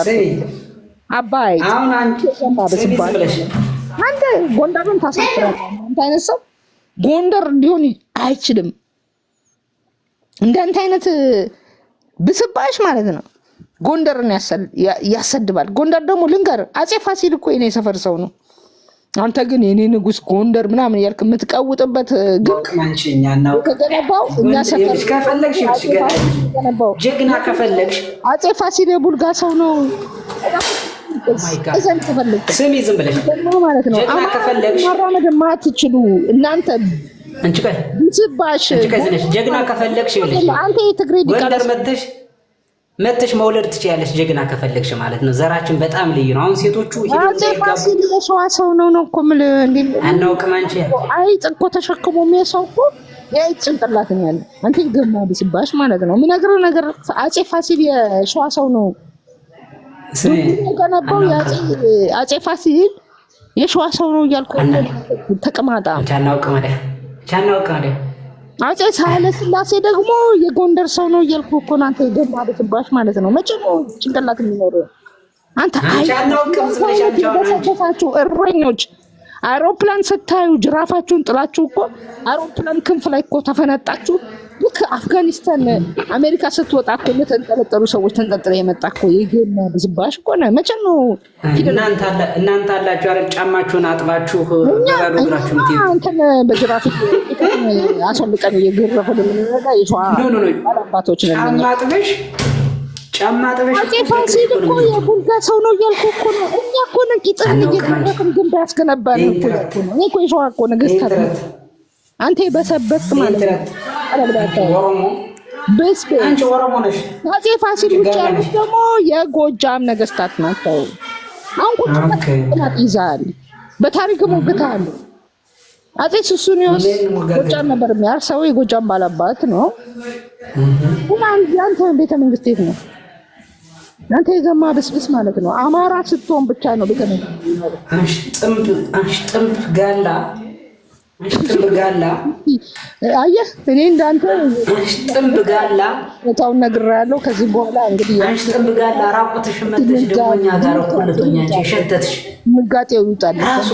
S1: አባይ
S7: አሁን አንቺ
S1: አንተ ጎንደርን ታሳፍራለህ። አንተ አይነት ሰው ጎንደር እንዲሆን አይችልም። እንዳንተ አይነት ብስባሽ ማለት ነው ጎንደርን ያሰድባል። ጎንደር ደግሞ ልንገር፣ አጼ ፋሲል እኮ የኔ ሰፈር ሰው ነው። አንተ ግን የኔ ንጉስ ጎንደር ምናምን ያልክ የምትቀውጥበት
S7: ገነባው
S1: እኛ ሰፈር
S7: ከፈለግሽ ጀግና ከፈለግሽ
S1: አጼ ፋሲል የቡልጋ ሰው ነው። እዛን ተፈልግ
S7: ስሚ ዝም ብለሽ
S1: ማለት ነው።
S7: ጀግና ከፈለግሽ
S1: ማራመድ ማትችሉ እናንተ
S7: አንቺ ከይ
S1: ብስባሽ
S7: ጀግና ከፈለግሽ ይልሽ
S1: አንተ የትግሬ
S7: ጎንደር መተሽ መውለድ ትችያለሽ። ጀግና ከፈለግሽ ማለት ነው። ዘራችን በጣም ልዩ ነው። አሁን ሴቶቹ
S1: ፋሲል የሸዋ ሰው ነው እኮ የምልህ። እንዴት
S7: አናውቅም። አንቺ
S1: አይጥ እኮ ተሸክሞ የሚያሰው እኮ የአይጥ ጭንቅላት ነው ያለው። አንተ ይገማ ብስባሽ ማለት ነው። የሚነግረው ነገር አጼ ፋሲል የሸዋ ሰው ነው ገነባው። አጼ ፋሲል የሸዋ ሰው ነው እያልኩ ተቀማጣ
S7: ቻናውቅም
S1: አጼ ሳህለ ስላሴ ደግሞ የጎንደር ሰው ነው እያልኩ እኮ አንተ የገማ ብስባሽ ማለት ነው። መቼ ነው ጭንቅላት የሚኖረው? አንተ አይቻችሁ እረኞች አውሮፕላን ስታዩ ጅራፋችሁን ጥላችሁ እኮ አውሮፕላን ክንፍ ላይ እኮ ተፈነጣችሁ። ልክ አፍጋኒስታን አሜሪካ ስትወጣ እኮ የተንጠለጠሉ ሰዎች ተንጠልጥለ የመጣ እኮ የገማ ብስባሽ እኮ ነው። መቼ ነው
S7: እናንተ አላችሁ አይደል? ጫማችሁን አጥባችሁ በግራችሁ
S1: አንተን በጅራፍ አስወልቀን የገረፈን የምንረዳ የሸዋ አባቶች ነን።
S7: ጫማ አጥበሽ
S1: አጼ ፋሲል እኮ የቡልጋ ሰው ነው እያልኩ እኮ ነው። እኛ እኮ ነን ቂጥን እየተረከም ግንብ ያስገነባን እኮ ነው። እኔ እኮ የሸዋ እኮ ነገስታት ነው። አንተ በሰበት ማለት ነው።
S7: ኦሮሞ
S1: አንቺ ኦሮሞ ነሽ። አጼ ፋሲል ብቻ ደግሞ የጎጃም ነገስታት ናቸው። አሁን ቁጥጥር ይዛል። በታሪክ ሞግታል። አጼ ሱስንዮስ ጎጃም ነበር የሚያርሰው። የጎጃም ባላባት ነው። አንተ ቤተ መንግስት የት ነው? አንተ የገማ ብስብስ ማለት ነው። አማራ ስትሆን ብቻ ነው ቤተ ነው።
S7: አንሽጥምብ ጋላ
S1: አየህ፣ እኔ እንዳንተ
S7: አንሽጥምብ ጋላ
S1: ቦታውን ነግሬሃለሁ። ከዚህ በኋላ እንግዲህ
S7: አንሽጥምብ ጋላ ራቁትሽ መተሽ ደግሞ እኛ ጋር ቆልቶኛ ሸንተትሽ
S1: ምጋጤው ይውጣል።
S7: ራሱ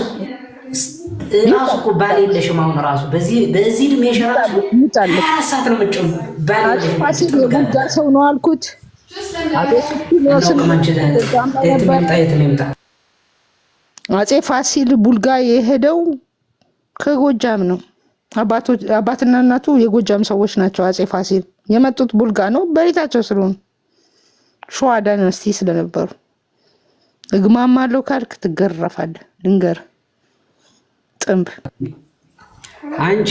S7: እኮ ባል የለሽም። አሁን ራሱ በዚህ እድሜሽ ራሱ
S1: ይውጣል።
S7: አሳት ነው መጭም ባል የለሽም።
S1: ፋሲል የቡልጋ ሰው ነው አልኩት። አፄ ፋሲል ቡልጋ የሄደው ከጎጃም ነው። አባትና እናቱ የጎጃም ሰዎች ናቸው። አፄ ፋሲል የመጡት ቡልጋ ነው በቤታቸው ስለሆኑ ሸዋ ዳይናስቲ ስለነበሩ። እግማማለሁ ካልክ ትገረፋለህ። ድንገር ጥንብ
S7: አንቺ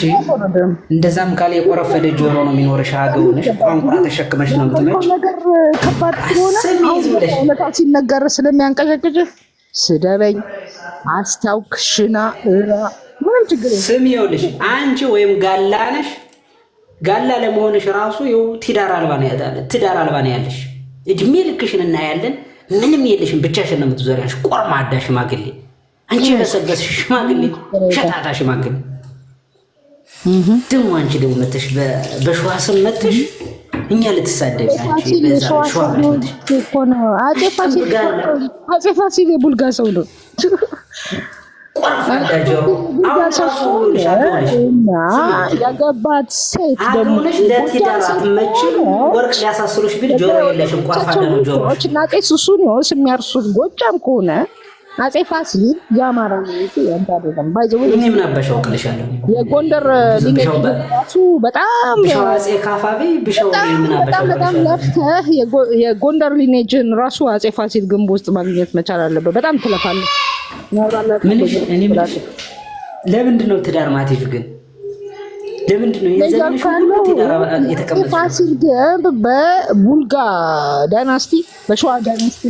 S7: እንደዛም ካለ የቆረፈደ ጆሮ ነው የሚኖርሽ። አገውነሽ ቋንቋ ተሸክመሽ ነው የምትመጪ።
S1: ነገር ከባድ ስለሆነ እውነታው ሲነገር ስለሚያንቀጨቅጭህ ስደበኝ፣ አስታውክ፣ ሽና ምንም ችግር የለም።
S7: ስም ይኸውልሽ፣ አንቺ ወይም ጋላ ነሽ። ጋላ ለመሆንሽ ራሱ ይኸው ትዳር አልባ ነው ያለሽ። እድሜ ልክሽን እናያለን። ምንም የለሽም፣ ብቻሽን ነው የምትዞሪያሽ። ቆርማዳ ሽማግሌ፣ አንቺ የሰገስሽ ሽማግሌ፣ ሸታታ ሽማግሌ ደግሞ አንቺ ደግሞ መተሽ በሸዋ ስም መተሽ እኛ ልትሳደቢ አንቺ በዛ ሸዋ
S1: እኮ ነው። አፄ ፋሲል የቡልጋ ሰው ነው። ያገባት ሴት ደግሞ
S7: ለትዳር አትመችም። ወርቅ ሊያሳስሩሽ ቢል ጆሮ የለሽም። ቆርፋዳ ነው ጆሮሽ።
S1: እና ቄስ እሱን ነው የሚያርሱት። ጎጃም ከሆነ አፄ ፋሲል የአማራ ነው ያንተ አይደለም። ባይዘው
S7: እኔ ምን አባሻው ቅልሻለሁ።
S1: የጎንደር ሊነሱ በጣም
S7: አፄ ካፋቢ ብሻው ምን አባሻው
S1: በጣም ለፍተህ የጎንደር ሊኔጅን ራሱ አፄ ፋሲል ግንብ ውስጥ ማግኘት መቻል አለበት። በጣም ትለፋለህ።
S7: ለምንድን ነው ትዳር ማትሄዱ ግን? ለምንድን ነው የዘንሽ ትዳር የተቀመጠው?
S1: ፋሲል ግንብ በቡልጋ ዳይናስቲ በሸዋ ዳይናስቲ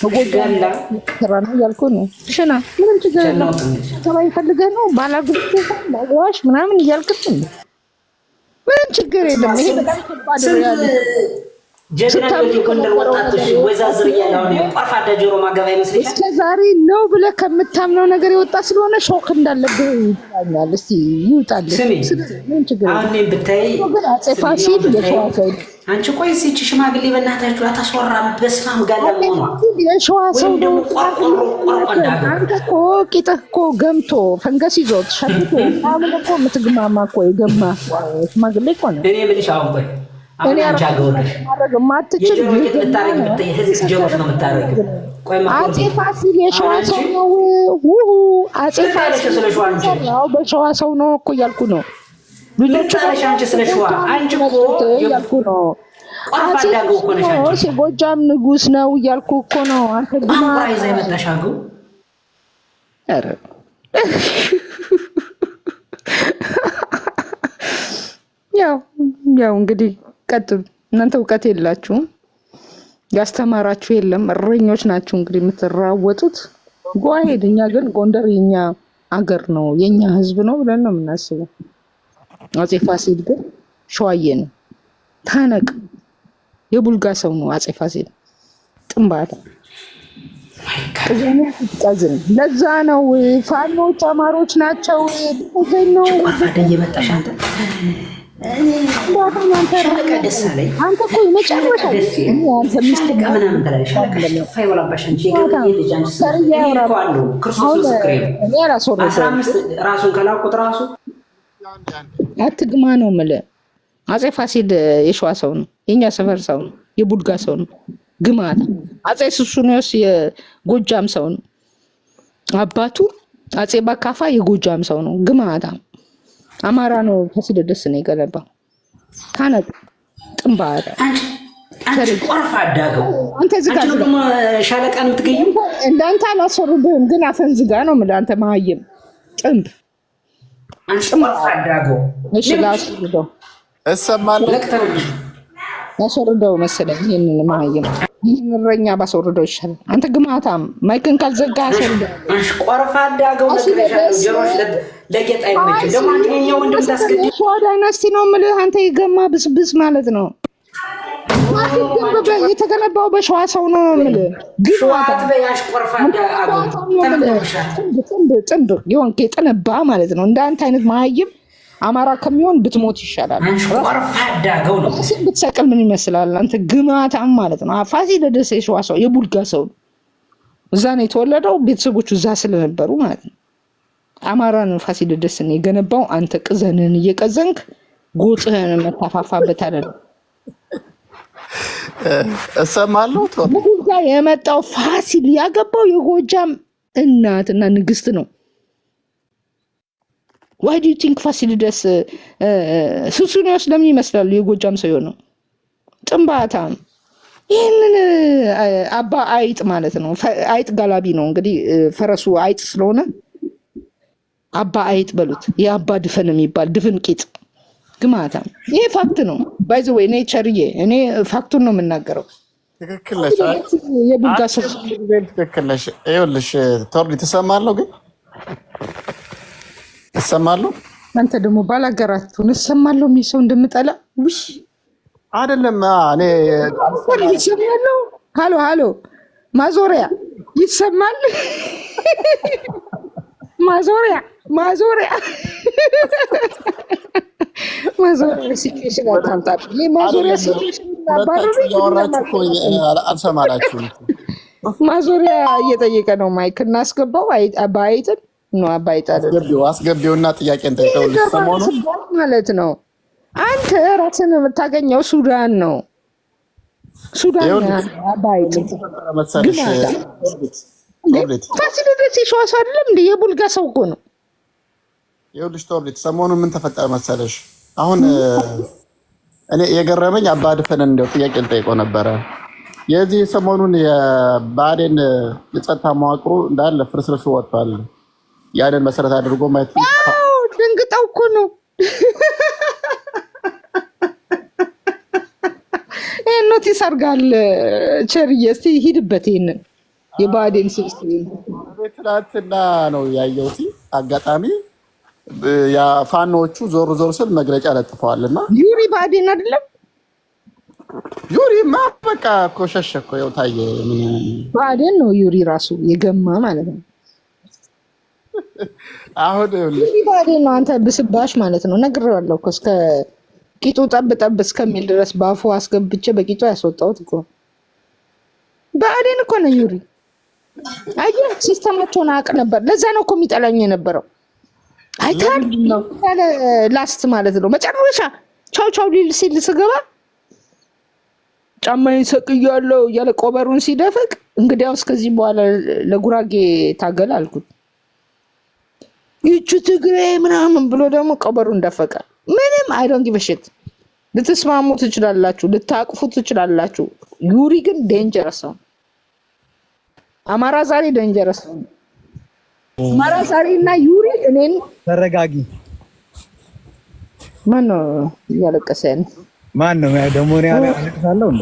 S1: ተጎጋላ ተራና ያልኩ ነው። ሽና ምንም ችግር የለም። ተባይ ፈልገህ ነው ባላጉት ባጓሽ ምናምን እያልክት ነው። ምንም ችግር የለም። ይሄ በጣም ከባድ ነው ያለ
S7: ጀግና የጎንደር ወጣቶች ወዛዝር ያለው ነው። ቆርፋዳ ጆሮ ማገባ ይመስልሻል?
S1: እስከ ዛሬ ነው ብለህ ከምታምነው ነገር የወጣ ስለሆነ ሾክ እንዳለብህ ይታኛል። እስቲ ይውጣልህ። ምን ችግር የለም።
S7: አሁን ብታይ
S1: አፄ ፋሲል የሸዋ ሰው
S7: አንቺ ቆይ እዚች ሽማግሌ በእናታችሁ አታስወራም። በስማም ጋላ ሆኗ
S1: የሸዋ ሰው ነው።
S7: አንተ
S1: እኮ ቂጥህ እኮ ገምቶ ፈንገስ ይዞት ሸፍቶ አሁን እኮ የምትግማማ እኮ የገማ ሽማግሌ እኮ ነው።
S7: እኔ የምልሽ አሁን ቆይ አሁን አንቺ አገውልሽ
S1: ማትችል
S7: ብታረግ ብታይ ህዝብ ጀሮች ነው የምታረግ። ቆይ
S1: አፄ ፋሲል የሸዋ ሰው ነው። አፄ ፋሲል ነው በሸዋ ሰው ነው እኮ እያልኩ ነው።
S7: ልጆች አንቺ ስለ ሸዋ አንቺ እኮ
S1: እያልኩ ነው። የጎጃም ንጉስ ነው እያልኩ እኮ ነው። አንተ ግን
S7: አይዛ የመጣሻገው
S1: ኧረ ያው እንግዲህ ቀጥሉ። እናንተ እውቀት የላችሁም፣ ያስተማራችሁ የለም። እረኞች ናችሁ እንግዲህ የምትራወጡት። ጓሄድ እኛ ግን ጎንደር የኛ አገር ነው የኛ ህዝብ ነው ብለን ነው የምናስበው። አፄ ፋሲል ግን ሸዋዬ ነው። ታነቅ የቡልጋ ሰው ነው አፄ ፋሲል። ጥንባታ ቀዝን ለዛ ነው ፋኖች አማሮች ናቸው። ነው
S7: እየመጣሽ አንተ
S1: አንተ እኮ የመጨረሻ
S7: ራሱን ከላቁት ራሱ
S1: አትግማ ነው የምልህ። አፄ ፋሲል የሸዋ ሰው ነው፣ የኛ ሰፈር ሰው ነው፣ የቡልጋ ሰው ነው። ግማታ አፄ ሱስንዮስ የጎጃም ሰው ነው። አባቱ አፄ በካፋ የጎጃም ሰው ነው። ግማታ አማራ ነው። ፋሲለደስ ነው የገነባው። ታነቅ ጥንባታ
S7: አንቺ ቆርፋ አዳገው
S1: አንተ ዝጋ
S7: ደግሞ ሻለቃን የምትገይም
S1: እንዳንተ አላስወርድህም፣ ግን አፈን ዝጋ ነው የምልህ። አንተ መሀይም ጥንብ
S7: አንቺ ቆርፋ አዳገው።
S1: እሺ ላስወርደው
S3: እሰማለሁ።
S1: ያስወርደው መሰለኝ። ይሄንን መሀይም ይሄን እረኛ ባስወርደው ይሻላል። አንተ ግማታም ማይክን ካልዘጋ ያስወርደው።
S7: አንቺ ቆርፋ አዳገው ነግሬሻለሁ። ጀሮሽ ለጌጥ አይመችም። ደግሞ አንቺ የኛ ወንድም ታስገድሽ
S1: ሸዋ ዳይናስቲ ነው የምልህ። አንተ የገማ ብስብስ ማለት ነው። የተገነባው በሸዋ ሰው ነው የምልህ። ጥንብ የሆንክ የጠነባ ማለት ነው። እንዳንተ አይነት መሀይም አማራ ከሚሆን ብትሞት ይሻላል። ብትሰቅል ምን ይመስላል? አንተ ግማታም ማለት ነው። ፋሲለደስ የሸዋ ሰው የቡልጋ ሰው እዛ ነው የተወለደው። ቤተሰቦቹ እዛ ስለነበሩ ማለት ነው። አማራን ፋሲለደስን የገነባው አንተ ቅዘንህን እየቀዘንክ ጎጽህን መታፋፋበት አይደለም።
S8: እሰማለሁ።
S1: ቡልጋ የመጣው ፋሲል ያገባው የጎጃም እናትና ንግስት ነው። why do you think ፋሲለደስ ሱሱኒዮስ ለምን ይመስላሉ የጎጃም ሰው ነው? ጥንባታም ይህንን አባ አይጥ ማለት ነው። አይጥ ጋላቢ ነው እንግዲህ ፈረሱ አይጥ ስለሆነ አባ አይጥ በሉት። የአባ ድፈን የሚባል ድፍን ቂጥ ግማታም። ይሄ ፋክት ነው። ባይ ዘ ወይ ኔቸርዬ እኔ ፋክቱን ነው የምናገረው።
S8: ትክክል ነሽ።
S1: የቡልጋ ሰው
S8: ትክክል ነሽ። ይኸውልሽ ቶርዲ ትሰማለሁ፣ ግን ትሰማለሁ።
S1: አንተ ደግሞ ባላገራቱን እሰማለሁ የሚል ሰው እንደምጠላ ውሽ
S8: አይደለም። እኔ
S1: ይሰማለሁ። ሃሎ ሃሎ ማዞሪያ ይሰማል። ማዞሪያ ማዞሪያ ማዞሪያ ሲቹዌሽን አታምጣት። ማዞሪያ ሲቹዌሽን
S8: አልሰማላችሁም።
S1: ማዞሪያ እየጠየቀ ነው። ማይክ እናስገባው። አባይትን ነው አባይት
S8: አስገቢውና ጥያቄን ጠይቀው ሰሞኑ
S1: ማለት ነው። አንተ ራስን የምታገኘው ሱዳን ነው። ሱዳን አባይት
S8: መሰለሽ።
S1: ፋሲለደስ የሸዋ ሰው አይደለም እንደ የቡልጋ ሰው እኮ ነው።
S8: ይኸውልሽ ቶርዲ ሰሞኑ ምን ተፈጠረ መሰለሽ? አሁን እኔ የገረመኝ አባድፈን እንደው ጥያቄ ልጠይቀው ነበረ። የዚህ ሰሞኑን የባዴን የጸጥታ መዋቅሩ እንዳለ ፍርስርሱ ወጥቷል። ያንን መሰረት አድርጎ ማየት
S1: ድንግጣው እኮ ነው። ይሄን ኖቲስ አድርጋል። ቸርዬ እስቲ ሂድበት። ይሄንን የባዴን ስብስብ
S8: ትናንትና ነው ያየሁት። አጋጣሚ የፋኖቹ ዞር ዞር ስል መግለጫ ለጥፈዋልና
S1: ዩሪ ባዴን አይደለም
S8: ዩሪማ በቃ እኮ ሸሸ እኮ ያው ታየ።
S1: ባዴን ነው ዩሪ ራሱ የገማ ማለት ነው።
S8: አሁን
S1: ዩሪ ባዴን ነው። አንተ ብስባሽ ማለት ነው። ነግሬዋለሁ እኮ እስከ ቂጡ ጠብ ጠብ እስከሚል ድረስ ባፉ አስገብቼ በቂጡ ያስወጣሁት እኮ ባዴን እኮ ነው ዩሪ። አየህ ሲስተማቸውን አውቅ ነበር። ለዛ ነው እኮ የሚጠላኝ የነበረው። አይታል ያለ ላስት ማለት ነው። መጨረሻ ቻው ቻው ሊል ሲል ስገባ ጫማዬን ሰቅያለሁ እያለ ቆበሩን ሲደፍቅ እንግዲያውስ ከዚህ በኋላ ለጉራጌ ታገል አልኩት። ይቹ ትግሬ ምናምን ብሎ ደግሞ ቆበሩን ደፈቀ። ምንም አይ ዶንት ጊቭ አ ሺት። ልትስማሙ ትችላላችሁ፣ ልታቅፉ ትችላላችሁ። ዩሪ ግን ዴንጀረስ ነው። አማራ ዛሬ ዴንጀረስ ነው። አማራ ዛሬ እና ዩሪ እኔን
S5: ተረጋጊ።
S1: ማን ነው እያለቀሰ ያለ?
S5: ማን ነው ደግሞ? እኔ አለቅሳለሁ እንዴ?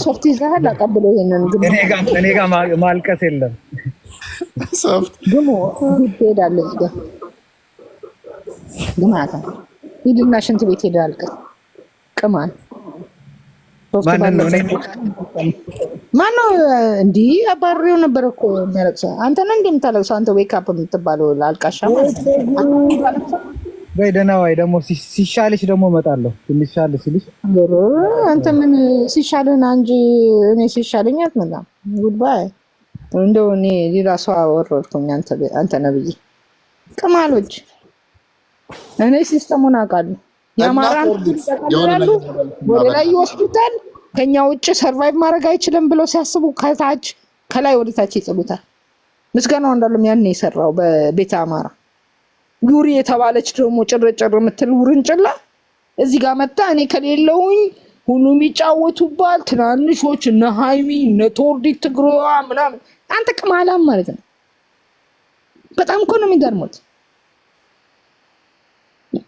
S1: ሶፍት ይዘሃል አቀብሎ ይሄንን ግን
S5: እኔ ጋር ማልቀስ የለም።
S8: ሶፍት
S1: ግሞ ትሄዳለህ እዚህ ጋር ግማታ ሂድና ሽንት ቤት ሄደህ አልቀስ። ቅማል ማነው እንዲህ አባሬው ነበር እኮ የሚያለቅሰው። አንተ ነህ እንዴ የምታለቅሰው? አንተ ዌክ አፕ የምትባለው አልቃሻ ማለት ነው።
S5: ወይ ደህና ወይ ደግሞ ሲሻልሽ ደግሞ እመጣለሁ። ትንሽ ሻል ሲልሽ
S1: አንተ ምን ሲሻልና እንጂ እኔ ሲሻለኝ አትመጣም። ጉድባይ እንደው እኔ ሌላ ሰው አወረድኩኝ። አንተ ነብይ ቅማሎች። እኔ ሲስተሙን አውቃለሁ። የአማራን ያሉ ወደ ላይ ይወስዱታል። ከኛ ውጭ ሰርቫይቭ ማድረግ አይችልም ብለው ሲያስቡ ከታች ከላይ ወደ ታች ይጥሉታል። ምስጋናው እንዳለም ያን የሰራው በቤተ አማራ ዩሪ የተባለች ደግሞ ጭርጭር የምትል ውርንጭላ እዚህ ጋር መጣ። እኔ ከሌለውኝ ሁሉም ይጫወቱባል። ትናንሾች እነ ሃይሚ እነ ቶርዲ ትግሮዋ ምናምን። አንተ ቅማላም ማለት ነው። በጣም እኮ ነው የሚገርሙት።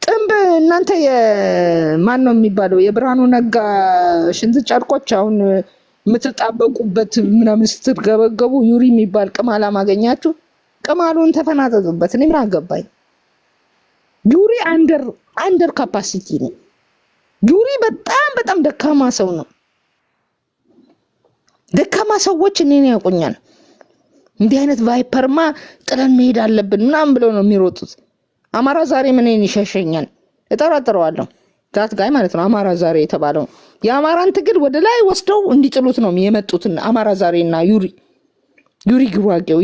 S1: ጥንብ እናንተ የማን ነው የሚባለው የብርሃኑ ነጋ ሽንት ጨርቆች አሁን የምትጣበቁበት ምናምን ስትገበገቡ ዩሪ የሚባል ቅማላም አገኛችሁ። ቅማሉን ተፈናጠጡበት። እኔ ምን አገባኝ። ዩሪ አንደር ካፓሲቲ ነው። ዩሪ በጣም በጣም ደካማ ሰው ነው። ደካማ ሰዎች እኔን ያውቁኛል። እንዲህ አይነት ቫይፐርማ ጥለን መሄድ አለብን ምናምን ብለው ነው የሚሮጡት። አማራ ዛሬ ምንን ይሸሸኛል? እጠራጥረዋለሁ። ዳት ጋይ ማለት ነው አማራ ዛሬ የተባለው የአማራን ትግል ወደ ላይ ወስደው እንዲጥሉት ነው የመጡትን አማራ ዛሬና ዩሪ ጉራጌው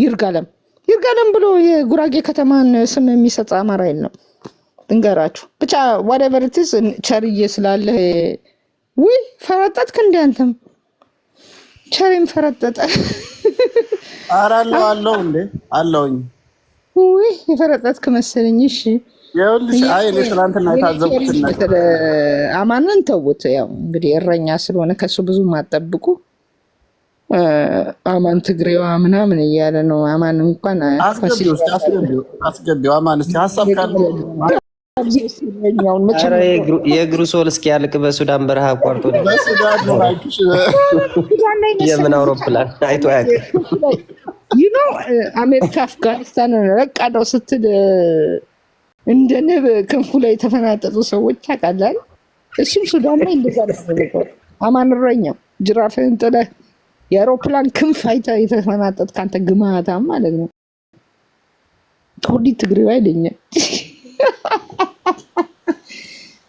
S1: ይርጋለም ብሎ የጉራጌ ከተማን ስም የሚሰጥ አማራ የለም። እንገራችሁ ብቻ whatever it is ቸርዬ ስላለ ወይ ፈረጠጥክ እንዴ አንተም ቸርም ፈረጠጠ
S8: አለው እንዴ አለውኝ
S1: ወይ የፈረጠጥክ መሰለኝ። እሺ
S8: ይኸውልሽ አይ እኔ ትናንትና የታዘብኩት ነገር
S1: አማንን ተውት። ያው እንግዲህ እረኛ ስለሆነ ከሱ ብዙ ማጠብቁ አማን ትግሬዋ ምናምን እያለ ነው። አማን እንኳን
S8: አስገቢው አማን እስቲ ሐሳብ ካለው
S9: የእግሩ ሶል እስኪያልቅ በሱዳን በረሃ አቋርጦ የምን አውሮፕላን አይቶ ያውቃል?
S1: አሜሪካ አፍጋኒስታንን ረቃደው ስትል እንደ ንብ ክንፉ ላይ የተፈናጠጡ ሰዎች ታውቃለህ። እሱም ሱዳን ላይ እንደዛ ነው። አማን እረኛው ጅራፍህን ጥለህ የአውሮፕላን ክንፍ አይተህ የተፈናጠጥክ አንተ ግማታም ማለት ነው። ቶዲ ትግሬው አይደኛል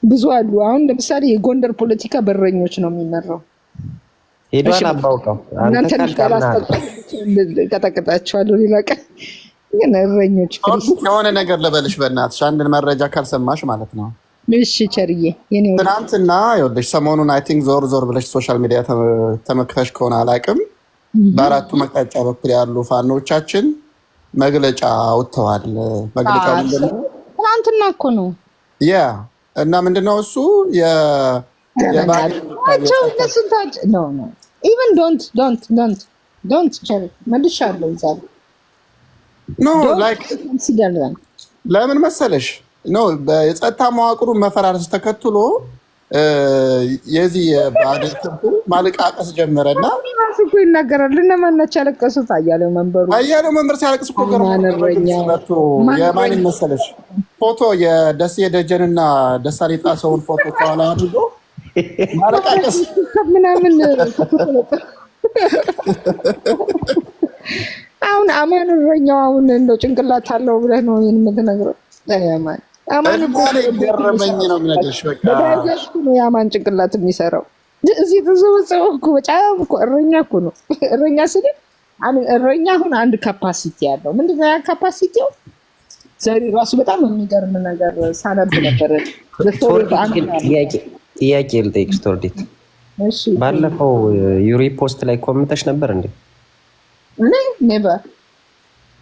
S1: ብዙ አሉ። አሁን ለምሳሌ የጎንደር ፖለቲካ በረኞች ነው የሚመራው።
S9: ሄዷል አባውቀው
S1: እናንተ ቀጠቅጣቸዋለሁ ሌላ ቀን ግን እረኞች
S8: የሆነ ነገር ልበልሽ በእናትሽ አንድን መረጃ ካልሰማሽ ማለት ነው።
S1: እሺ ቸርዬ
S8: ትናንትና ይኸውልሽ ሰሞኑን አይ ቲንክ ዞር ብለሽ ሶሻል ሚዲያ ተመክፈሽ ከሆነ አላውቅም በአራቱ መቅጣጫ በኩል ያሉ ፋኖቻችን መግለጫ አውጥተዋል። መግለጫው ምንድነው?
S1: ትናንትና እኮ ነው
S8: ያ እና ምንድነው እሱ ለምን መሰለሽ ነው የጸጥታ መዋቅሩን መፈራረስ ተከትሎ የዚህ ባደል ተንኩ ማለቃቀስ ጀመረና
S1: እኮ ይናገራል። ለማን ናቸው ያለቀሱት? አያሌው መንበር
S8: ሲያለቅስ እኮ የማን መሰለሽ ፎቶ የደሴ ደጀንና ደሳሌ ጣሰውን ፎቶ ከኋላ አድርጎ ማለቃቀስ
S1: ምናምን አሁን አማን እረኛው አሁን እንደው ጭንቅላት አለው ብለህ ነው የምትነግረው? አማን
S8: ገረመኝ ነው የሚነግርሽ። በቃ
S1: የአማን ጭንቅላት የሚሰራው እዚህ ተሰበሰበ እኮ በጣም እኮ እረኛ እኮ ነው። እረኛ ስል እረኛ አሁን አንድ ካፓሲቲ ያለው ምንድነው? ያ ካፓሲቲው ዛሬ ራሱ በጣም የሚገርም ነገር ሳነብ ነበር።
S9: ጥያቄ ልጠይቅሽ ቶርዲት፣ ባለፈው ዩሪ ፖስት ላይ ኮመንተሽ ነበር እንዴ?
S1: ኔቨር።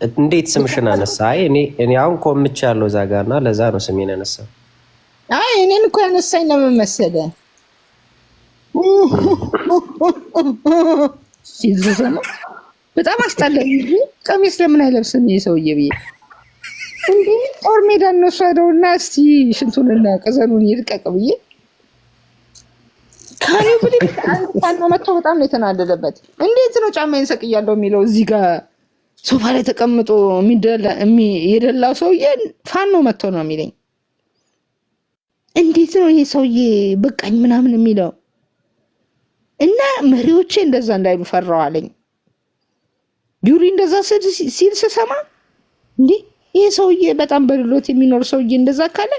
S9: እንዴት ስምሽን አነሳ? አይ እኔ አሁን ኮምቻለሁ እዛ ጋር እና ለዛ ነው ስሜን ያነሳው።
S1: አይ እኔን እኮ ያነሳኝ ለምን መሰለህ? ሲዝሰማ በጣም አስጠላኝ። ቀሚስ ለምን አይለብስም ይሄ ሰውዬ ብዬ እንዴ ጦር ሜዳ እንወስደውና እስቲ ሽንቱንና ቀዘኑን ይልቀቅ ብዬ ካኔ ብለህ አንተ መጥቶ በጣም ነው የተናደደበት። እንዴት ነው ጫማዬን ሰቅያለሁ የሚለው እዚህ ጋር ሶፋ ላይ ተቀምጦ የደላው ሰውዬ ፋኖ መጥቶ ነው የሚለኝ። እንዴት ነው ይሄ ሰውዬ በቃኝ ምናምን የሚለው? እና መሪዎቼ እንደዛ እንዳይሉ ፈራው አለኝ። ዩሪ እንደዛ ሲል ስሰማ እንዴ ይሄ ሰውዬ በጣም በድሎት የሚኖር ሰውዬ እንደዛ ካለ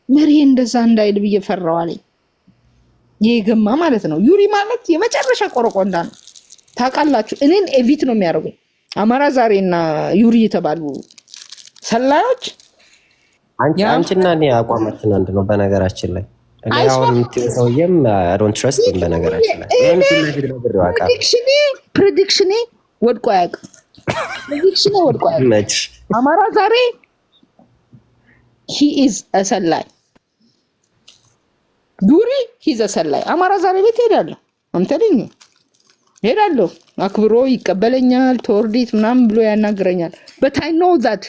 S1: መሪ እንደዛ እንዳይል ብዬ ፈራው አለኝ። የገማ ማለት ነው። ዩሪ ማለት የመጨረሻ ቆረቆንዳ ነው። ታውቃላችሁ፣ እኔን ኤቪት ነው የሚያደርጉኝ አማራ ዛሬና ዩሪ የተባሉ ሰላዮች።
S9: አንቺና እኔ አቋማችን አንድ ነው በነገራችን ላይ። እኔ አሁን የምትይው ሰውዬም ዶንት ትረስት በነገራችን ላይ
S1: ፕሬዲክሽኔ ወድቆ አያውቅም። አማራ ዛሬ he is a ሰላይ፣ ዩሪ he is a ሰላይ። አማራ ዛሬ ቤት ሄዳለሁ አምተልኝ ሄዳለሁ፣ አክብሮ ይቀበለኛል፣ ቶርዲት ምናምን ብሎ ያናግረኛል። but I know that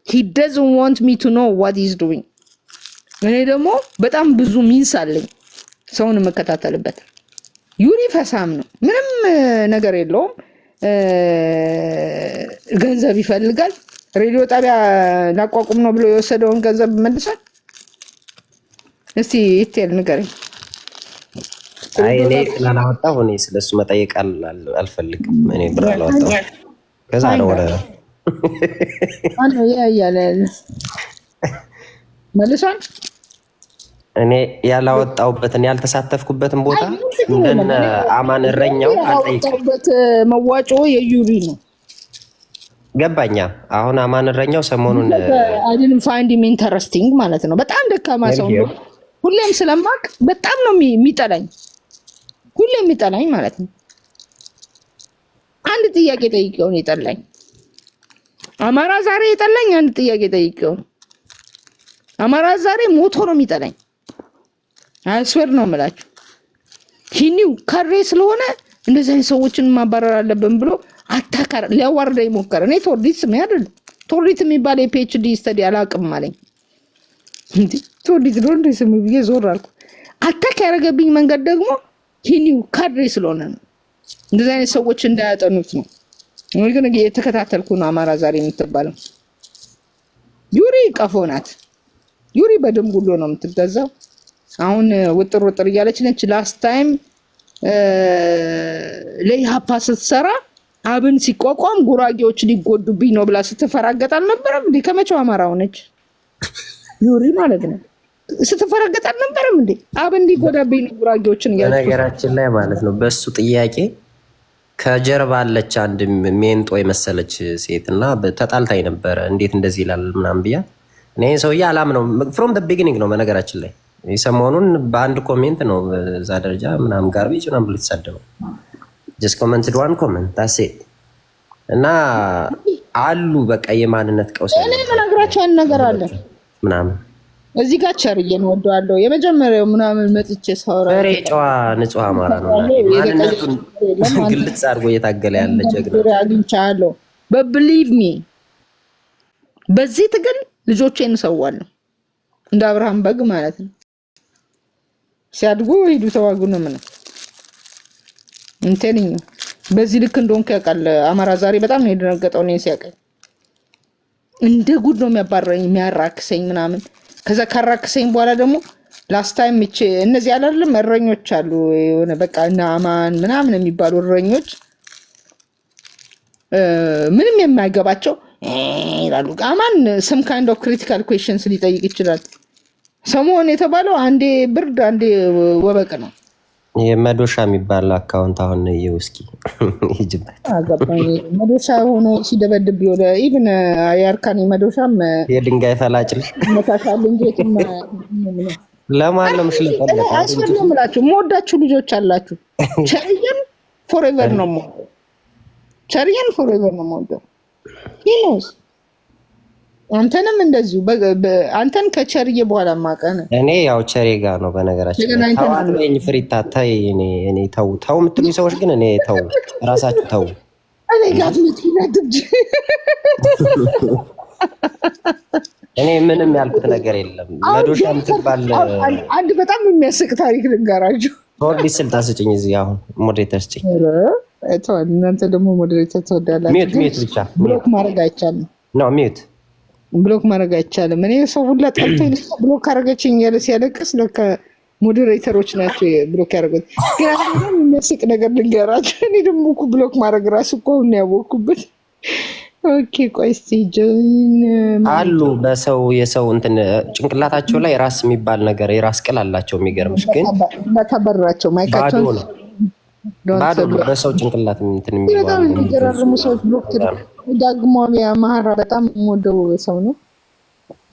S1: he doesn't want me to know what he's doing። እኔ ደግሞ በጣም ብዙ ሚንስ አለኝ ሰውን መከታተልበት። ዩሪ ፈሳም ነው፣ ምንም ነገር የለውም። ገንዘብ ይፈልጋል። ሬዲዮ ጣቢያ ላቋቁም ነው ብሎ የወሰደውን ገንዘብ መልሷል። እስቲ ይቴል ንገረኝ።
S9: አይ እኔ ስላላወጣሁ እኔ ስለሱ መጠየቅ አልፈልግም። እኔ ብር አላወጣሁ። ከዛ ነው ወደ
S1: አለ ያያለ መልሷን
S9: እኔ ያላወጣሁበትን ያልተሳተፍኩበትን ቦታ እንደነ አማን እረኛው አልጠይቅም።
S1: መዋጮ የዩሪ ነው
S9: ገባኛ። አሁን አማን እረኛው ሰሞኑን
S1: አይደለም ፋይንድ ሚ ኢንተረስቲንግ ማለት ነው። በጣም ደካማ ሰው ነው። ሁሌም ስለማቅ በጣም ነው የሚጠላኝ፣ ሁሌም የሚጠላኝ ማለት ነው። አንድ ጥያቄ ጠይቀው ነው የጠላኝ። አማራ ዛሬ የጠላኝ አንድ ጥያቄ ጠይቀው። አማራ ዛሬ ሞቶ ነው የሚጠላኝ። አይስወር ነው የምላችሁ። ሂኒው ካሬ ስለሆነ እንደዚህ አይነት ሰዎችን ማባረር አለብን ብሎ አታካር ሊያዋርደኝ ሞከረ። እኔ ቶርዲት ስም አይደል ቶርዲት የሚባል የፒኤችዲ ስተዲ አላውቅም አለኝ። እንዴ ቶርዲት ነው እንደ ስም ብዬ ዞር አልኩ። አታክ ያደረገብኝ መንገድ ደግሞ ሂኒው ካሬ ስለሆነ ነው። እንደዚህ አይነት ሰዎች እንዳያጠኑት ነው። ወይ ግን የተከታተልኩ ነው። አማራ ዛሬ የምትባለው ዩሪ ቀፎ ናት። ዩሪ በደንብ ሁሉ ነው የምትገዛው። አሁን ውጥር ውጥር እያለች ነች። ላስት ታይም ለኢሃፓ ስትሰራ አብን ሲቋቋም ጉራጌዎች ሊጎዱብኝ ነው ብላ ስትፈራገጥ አልነበረም እንዴ? ከመቼው አማራ ሆነች ዩሪ ማለት ነው። ስትፈራገጥ አልነበረም እንዴ? አብን ሊጎዳብኝ ነው ጉራጌዎችን እያለች።
S9: በነገራችን ላይ ማለት ነው በሱ ጥያቄ ከጀርባ አለች አንድ ሜንጦ የመሰለች ሴትና ተጣልታኝ ነበረ። እንዴት እንደዚህ ይላል ምናምን ብያ እኔ ሰውዬ አላምነው ፍሮም ዘ ቢጊኒንግ ነው። በነገራችን ላይ ሰሞኑን በአንድ ኮሜንት ነው እዛ ደረጃ ምናምን ጋርቤጅ ምናምን ብሎ የተሳደበው ጀስት ኮመንትድ ዋን ኮመንት ታሴት እና አሉ በቃ የማንነት ቀውስ
S1: እኔ ምነግራቸው አንድ ነገር አለ
S9: ምናምን
S1: እዚህ ጋር ቸርዬን ወደዋለሁ። የመጀመሪያው ምናምን መጥቼ ሳወራ
S9: በሬ ጨዋ ንጹህ አማራ ነው። ማንነቱን ግልጽ አድርጎ እየታገለ ያለ ጀግና
S1: አግኝቻለሁ። በብሊቭ ሚ በዚህ ትግል ልጆቼን እሰዋለሁ እንደ አብርሃም በግ ማለት ነው። ሲያድጉ ሂዱ ተዋጉ ነው ምን እንተንኝ በዚህ ልክ እንደሆንኩ ያውቃል። አማራ ዛሬ በጣም ነው የደነገጠው። እኔ ሲያቀኝ እንደ ጉድ ነው የሚያባረኝ የሚያራክሰኝ ምናምን። ከዛ ካራክሰኝ በኋላ ደግሞ ላስት ታይም እነዚህ አይደለም እረኞች አሉ የሆነ በቃ እና አማን ምናምን የሚባሉ እረኞች ምንም የማይገባቸው ይላሉ። አማን some kind of critical questions ሊጠይቅ ይችላል። ሰሞኑን የተባለው አንዴ ብርድ አንዴ ወበቅ ነው።
S9: የመዶሻ የሚባል አካውንት አሁን የውስኪ ይጅበት
S1: አገባኝ መዶሻ ሆኖ ሲደበድብ ይወደ ኢቭን ያርካኒ መዶሻም
S9: የድንጋይ ፈላጭ
S1: መታሻል እንዴት
S9: ለማን ነው ምሽልጠለ
S1: አስፈላጊ ምላችሁ ሞዳችሁ ልጆች አላችሁ። ቸርየን ፎሬቨር ነው ሞ ቸርየን ፎሬቨር ነው ሞዶ ይኖስ አንተንም እንደዚሁ አንተን ከቸርዬ በኋላ ማቀነ
S9: እኔ ያው ቸሬ ጋር ነው። በነገራችን ላይ ታዋለኝ ፍሪታ ታይ እኔ ተው የምትሉኝ ሰዎች ግን እኔ ተው ራሳችሁ ተው።
S1: እኔ ጋር ምትይናድጅ
S9: እኔ ምንም ያልኩት ነገር የለም። መዶሻ የምትባል
S1: አንድ በጣም የሚያስቅ ታሪክ ልንገራችሁ።
S9: ቶርዲ ስልጣን ስጭኝ እዚህ አሁን ሞዴሬተር ስጭኝ።
S1: እናንተ ደግሞ ሞዴሬተር ተወዳላችሁ።
S9: ሚዩት ብቻ
S1: ብሎክ ማድረግ አይቻልም
S9: ነው ሚዩት
S1: ብሎክ ማድረግ አይቻልም። እኔ ሰው ሁላ ጠልቶኝ ብሎክ አደረገችኝ ያለ ሲያለቅስ ለካ ሞዴሬተሮች ናቸው ብሎክ ያደረጉት። ግን አሁን የሚያስቅ ነገር ልንገራችሁ። እኔ ደግሞ እኮ ብሎክ ማድረግ ራሱ እኮ አሁን ያወቅኩበት። ኦኬ ቆይ እስኪ
S9: አሉ በሰው የሰው እንትን ጭንቅላታቸው ላይ ራስ የሚባል ነገር የራስ ቅል አላቸው። የሚገርምሽ ግን
S1: እንዳታበራቸው ማይካቸው
S9: ባዶ በሰው ጭንቅላት እንትን
S1: በጣም የሚገራርሙ ሰዎች ብሎክ ዳግማዊ አማራ በጣም የምወደው ሰው ነው።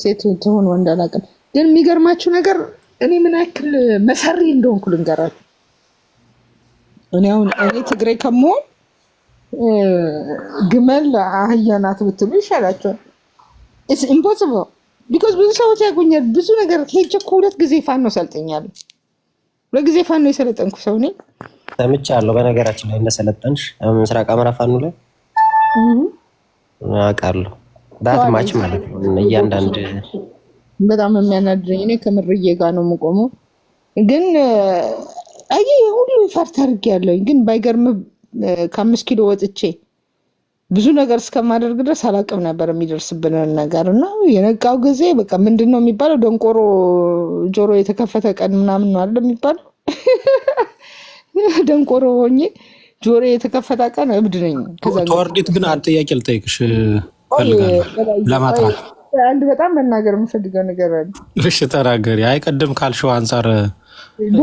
S1: ሴት ትሆን ወንድ አላውቅም። ግን የሚገርማችሁ ነገር እኔ ምን ያክል መሰሪ እንደሆንኩ ልንገራችሁ። እኔ ትግሬ ከመሆን ግመል አህያ ናት ብትሉ ይሻላቸዋል። ኢትስ ኢምፖሲብል ቢኮዝ ብዙ ሰዎች ያጎኛል። ብዙ ነገር ሄጄ እኮ 2 ጊዜ ፋኖ ሰልጠኛለሁ። 2 ጊዜ ፋኖ የሰለጠንኩ ሰው ነኝ።
S9: ሰምቻለሁ። በነገራችን ላይ እንደሰለጠንሽ ምስራቅ አማራ ፋኖ ላይ አውቃለሁ። ዳት ማች ማለት ነው። እያንዳንድ
S1: በጣም የሚያናድረኝ እኔ ከምርዬ ጋር ነው የምቆመው። ግን አይ ሁሉ ፈርት አድርጌያለሁ። ግን ባይገርም ከ5 ኪሎ ወጥቼ ብዙ ነገር እስከማደርግ ድረስ አላውቅም ነበር የሚደርስብንን ነገር እና የነቃው ጊዜ በቃ ምንድን ነው የሚባለው ደንቆሮ ጆሮ የተከፈተ ቀን ምናምን ነው አይደል የሚባለው። ደንቆሮ ሆኜ ጆሮ የተከፈተ ቀን እብድ ነኝ። ከዛ
S10: ተወርዲት ግን አንድ ጥያቄ ልጠይቅሽ ፈልጋለሁ ለማጥራት
S1: አንድ በጣም መናገር የምፈልገው ነገር አለ።
S10: እሺ ተናገሪ። አይ ቀደም ካልሽው አንፃር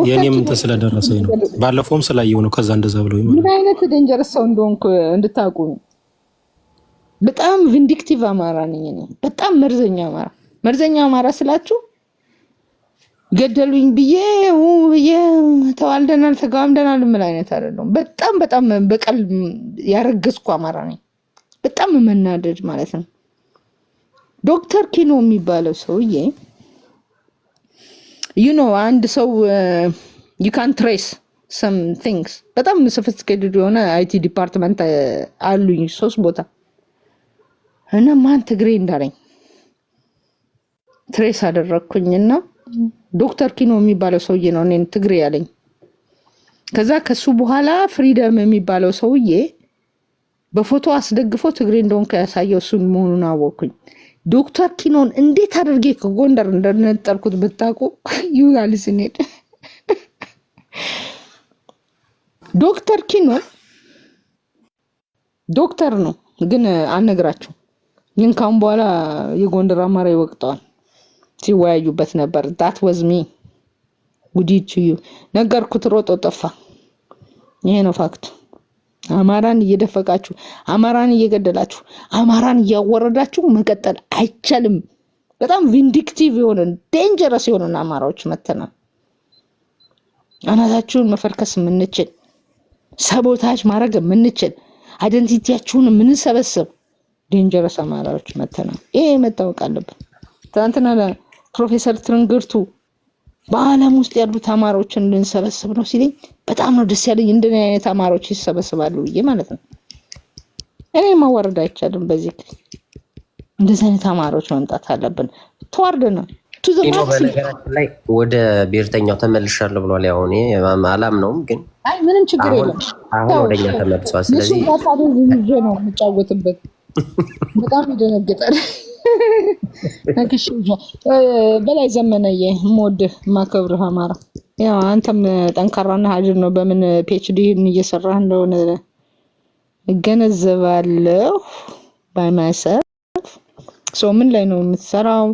S10: የኔም እንትን ስለደረሰኝ ነው። ባለፈውም ስላየው ነው። ከዛ እንደዛ ብለው
S1: ምን አይነት ዴንጀረስ ሰው እንደሆንኩ እንድታውቁ ነው። በጣም ቪንዲክቲቭ አማራ ነኝ እኔ። በጣም መርዘኛ አማራ ስላችሁ ገደሉኝ ብዬ ተዋልደናል ተጋምደናል ምን አይነት አይደለም። በጣም በቀል ያረገዝኩ አማራ ነኝ። በጣም መናደድ ማለት ነው። ዶክተር ኪኖ የሚባለው ሰውዬ አንድ ሰው you can trace some things በጣም sophisticated የሆነ IT ዲፓርትመንት አሉኝ 3 ቦታ እና ማን ትግሬ እንዳለኝ ትሬስ አደረኩኝና ዶክተር ኪኖ የሚባለው ሰውዬ ነው እኔን ትግሬ ያለኝ። ከዛ ከሱ በኋላ ፍሪደም የሚባለው ሰውዬ በፎቶ አስደግፎ ትግሬ እንደሆንኩ ያሳየው እሱን መሆኑን አወኩኝ። ዶክተር ኪኖን እንዴት አድርጌ ከጎንደር እንደነጠልኩት ብታውቁ ይውላልስኔት ዶክተር ኪኖ ዶክተር ነው ግን አልነግራችሁ። ግን ካሁን በኋላ የጎንደር አማራ ይወቅጠዋል ሲወያዩበት ነበር። that was me ጉዲቹ ነገርኩት። ሮጦ ጠፋ። ይሄ ነው ፋክት። አማራን እየደፈቃችሁ አማራን እየገደላችሁ አማራን እያወረዳችሁ መቀጠል አይቻልም። በጣም ቪንዲክቲቭ የሆነ ዴንጀረስ የሆነ አማራዎች መተናል። አናታችሁን መፈርከስ የምንችል ሰቦታጅ ማድረግ የምንችል አይደንቲቲያችሁን የምንሰበስብ ዴንጀረስ አማራዎች መተናል። ይሄ መታወቅ አለበት። ትናንትና ፕሮፌሰር ትርንግርቱ በዓለም ውስጥ ያሉት አማራዎችን እንድንሰበስብ ነው ሲለኝ በጣም ነው ደስ ያለኝ። እንደኔ አይነት አማራዎች ይሰበስባሉ ብዬ ማለት ነው። እኔ ማወረድ አይቻልም። በዚህ እንደዚህ አይነት አማራዎች መምጣት አለብን። ተዋርደና
S9: በነገራችን ላይ ወደ ብሔርተኛው ተመልሻለሁ ብሏል። ያው እኔ አላምነውም፣ ግን
S1: አይ ምንም ችግር የለም።
S9: አሁን ወደኛ ተመልሷል። ስለዚህ
S1: ነው የምጫወትበት። በጣም ይደነግጣል። ነክሽ በላይ ዘመነዬ ሞድህ ማከብርህ አማራ ያው አንተም ጠንካራና ሀጅር ነው። በምን ፒኤችዲን እየሰራህ እንደሆነ እገነዘባለሁ። ባይማሰብ ምን ላይ ነው የምትሰራው?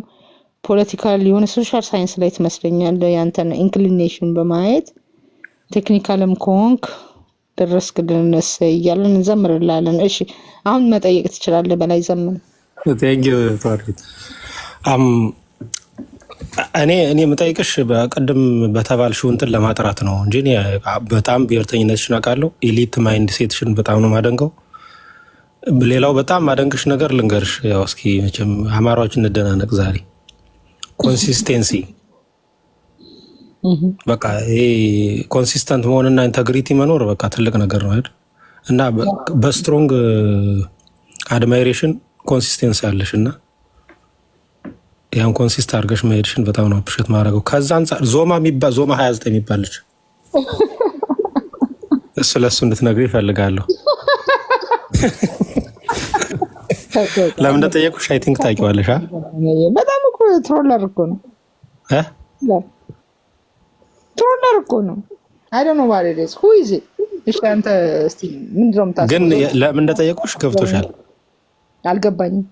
S1: ፖለቲካል የሆነ ሶሻል ሳይንስ ላይ ትመስለኛለህ። ያንተን ኢንክሊኔሽን በማየት ቴክኒካልም ከሆንክ ደረስክልን እያለን እንዘምርላለን። እሺ አሁን መጠየቅ ትችላለህ በላይ ዘመነ።
S10: እኔ የምጠይቅሽ በቅድም በተባልሽው እንትን ለማጥራት ነው እንጂ በጣም ብሔርተኝነትሽን አውቃለሁ። ኤሊት ማይንድ ሴትሽን በጣም ነው ማደንቀው። ሌላው በጣም ማደንቅሽ ነገር ልንገርሽ። ያው እስኪ መቼም አማራዎች እንደናነቅ ዛሬ ኮንሲስቴንሲ በቃ ይሄ ኮንሲስተንት መሆንና ኢንተግሪቲ መኖር በቃ ትልቅ ነገር ነው አይደል? እና በስትሮንግ አድማይሬሽን ኮንሲስቴንሲ አለሽ እና ያን ኮንሲስት አድርገሽ መሄድሽን በጣም ነው አፕሪሼት ማድረገው። ከዛ አንፃር ዞማ 29 የሚባልች ለሱ እንድትነግሪ ይፈልጋለሁ። ለምን እንደጠየቁሽ አይ ቲንክ ታውቂዋለሽ።
S1: በጣም እኮ ትሮለር እኮ ነው ትሮለር እኮ ነው። አይ ዶንት ኖ ዋት ኢት ኢዝ ሁ ኢዝ ኢት። እሺ አንተ እስቲ ምንድነው የምታስበው?
S10: ግን ለምን እንደጠየቁሽ ገብቶሻል?
S1: አልገባኝም።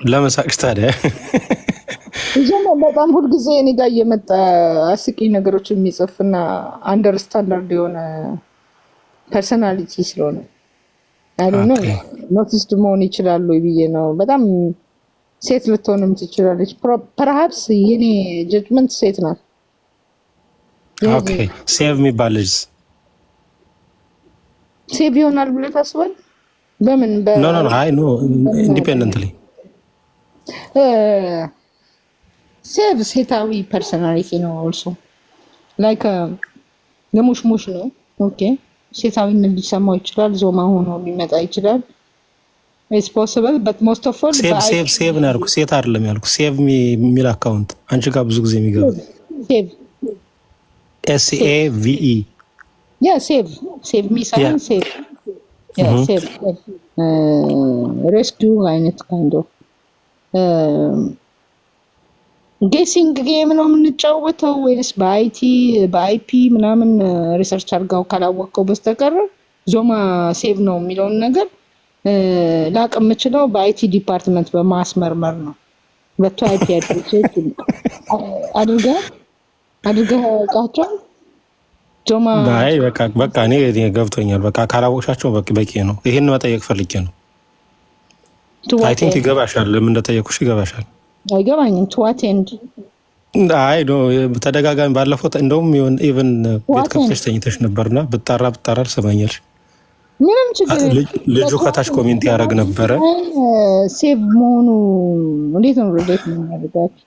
S10: ለምን ሳቅሽ ታዲያ?
S1: በጣም ሁልጊዜ እኔ ጋር እየመጣ አስቂኝ ነገሮች የሚጽፍና አንደርስታንዳርድ የሆነ ፐርሰናሊቲ ስለሆነ አይ ዶንት ኖ ኖቲስድ መሆን ይችላሉ ብዬ ነው። በጣም ሴት ልትሆንም ትችላለች። ፐርሃፕስ የኔ ጀጅመንት ሴት ናት።
S10: ኦኬ ሴቭ የሚባል ልጅ
S1: ሴቭ ይሆናል ብለህ ታስባለህ? በምን
S10: ኖ አይ ኖ ኢንዲፔንደንትሊ
S1: ሴቭ ሴታዊ ፐርሰናሊቲ ነው። ኦልሶ ላይክ የሙሽሙሽ ነው። ኦኬ ሴታዊነት ሊሰማው ይችላል። ዞማ ሆኖ ሊመጣ ይችላል። ኢትስ ፖሲብል በት ሞስት ኦፍ ኦል
S10: ሴቭ ነው ያልኩት፣ ሴት አይደለም ያልኩት። ሴቭ የሚል አካውንት አንቺ ጋር ብዙ ጊዜ የሚገባ
S1: ሴቭ
S10: SAVE
S1: ያ ሴቭ ሚ ሳይን ሴቭ ያ ሴቭ ሬስኪው አይነት ካይንድ ኦፍ ጌሲንግ ጌም ነው የምንጫወተው ወይስ በአይፒ ምናምን ሪሰርች አድርጋው ካላወቀው በስተቀር ዞማ ሴቭ ነው የሚለውን ነገር ላቅ የምችለው በአይቲ ዲፓርትመንት በማስመርመር ነው። በቱ አይፒ አድርገህ ቃቸው ዞማ
S10: አይ በቃ እኔ ገብቶኛል። በቃ ካላወቅሻቸው በቂ ነው። ይሄን መጠየቅ ፈልጌ ነው። አይ ቲንክ ይገባሻል። ለምን እንደጠየቁሽ ይገባሻል።
S1: አይገባኝም። ቱዋት ኤንድ
S10: አይ ኖ ተደጋጋሚ ባለፈው እንደውም ኢቨን ቤት ከፍተሽ ተኝተሽ ነበርና ብጣራ ሰማኛልሽ።
S1: ምንም ችግር
S10: ልጁ ከታች ኮሜንት ያደርግ ነበረ።
S1: ሴቭ መሆኑ እንዴት ነው ሪሌት የሚያደርጋችሁ?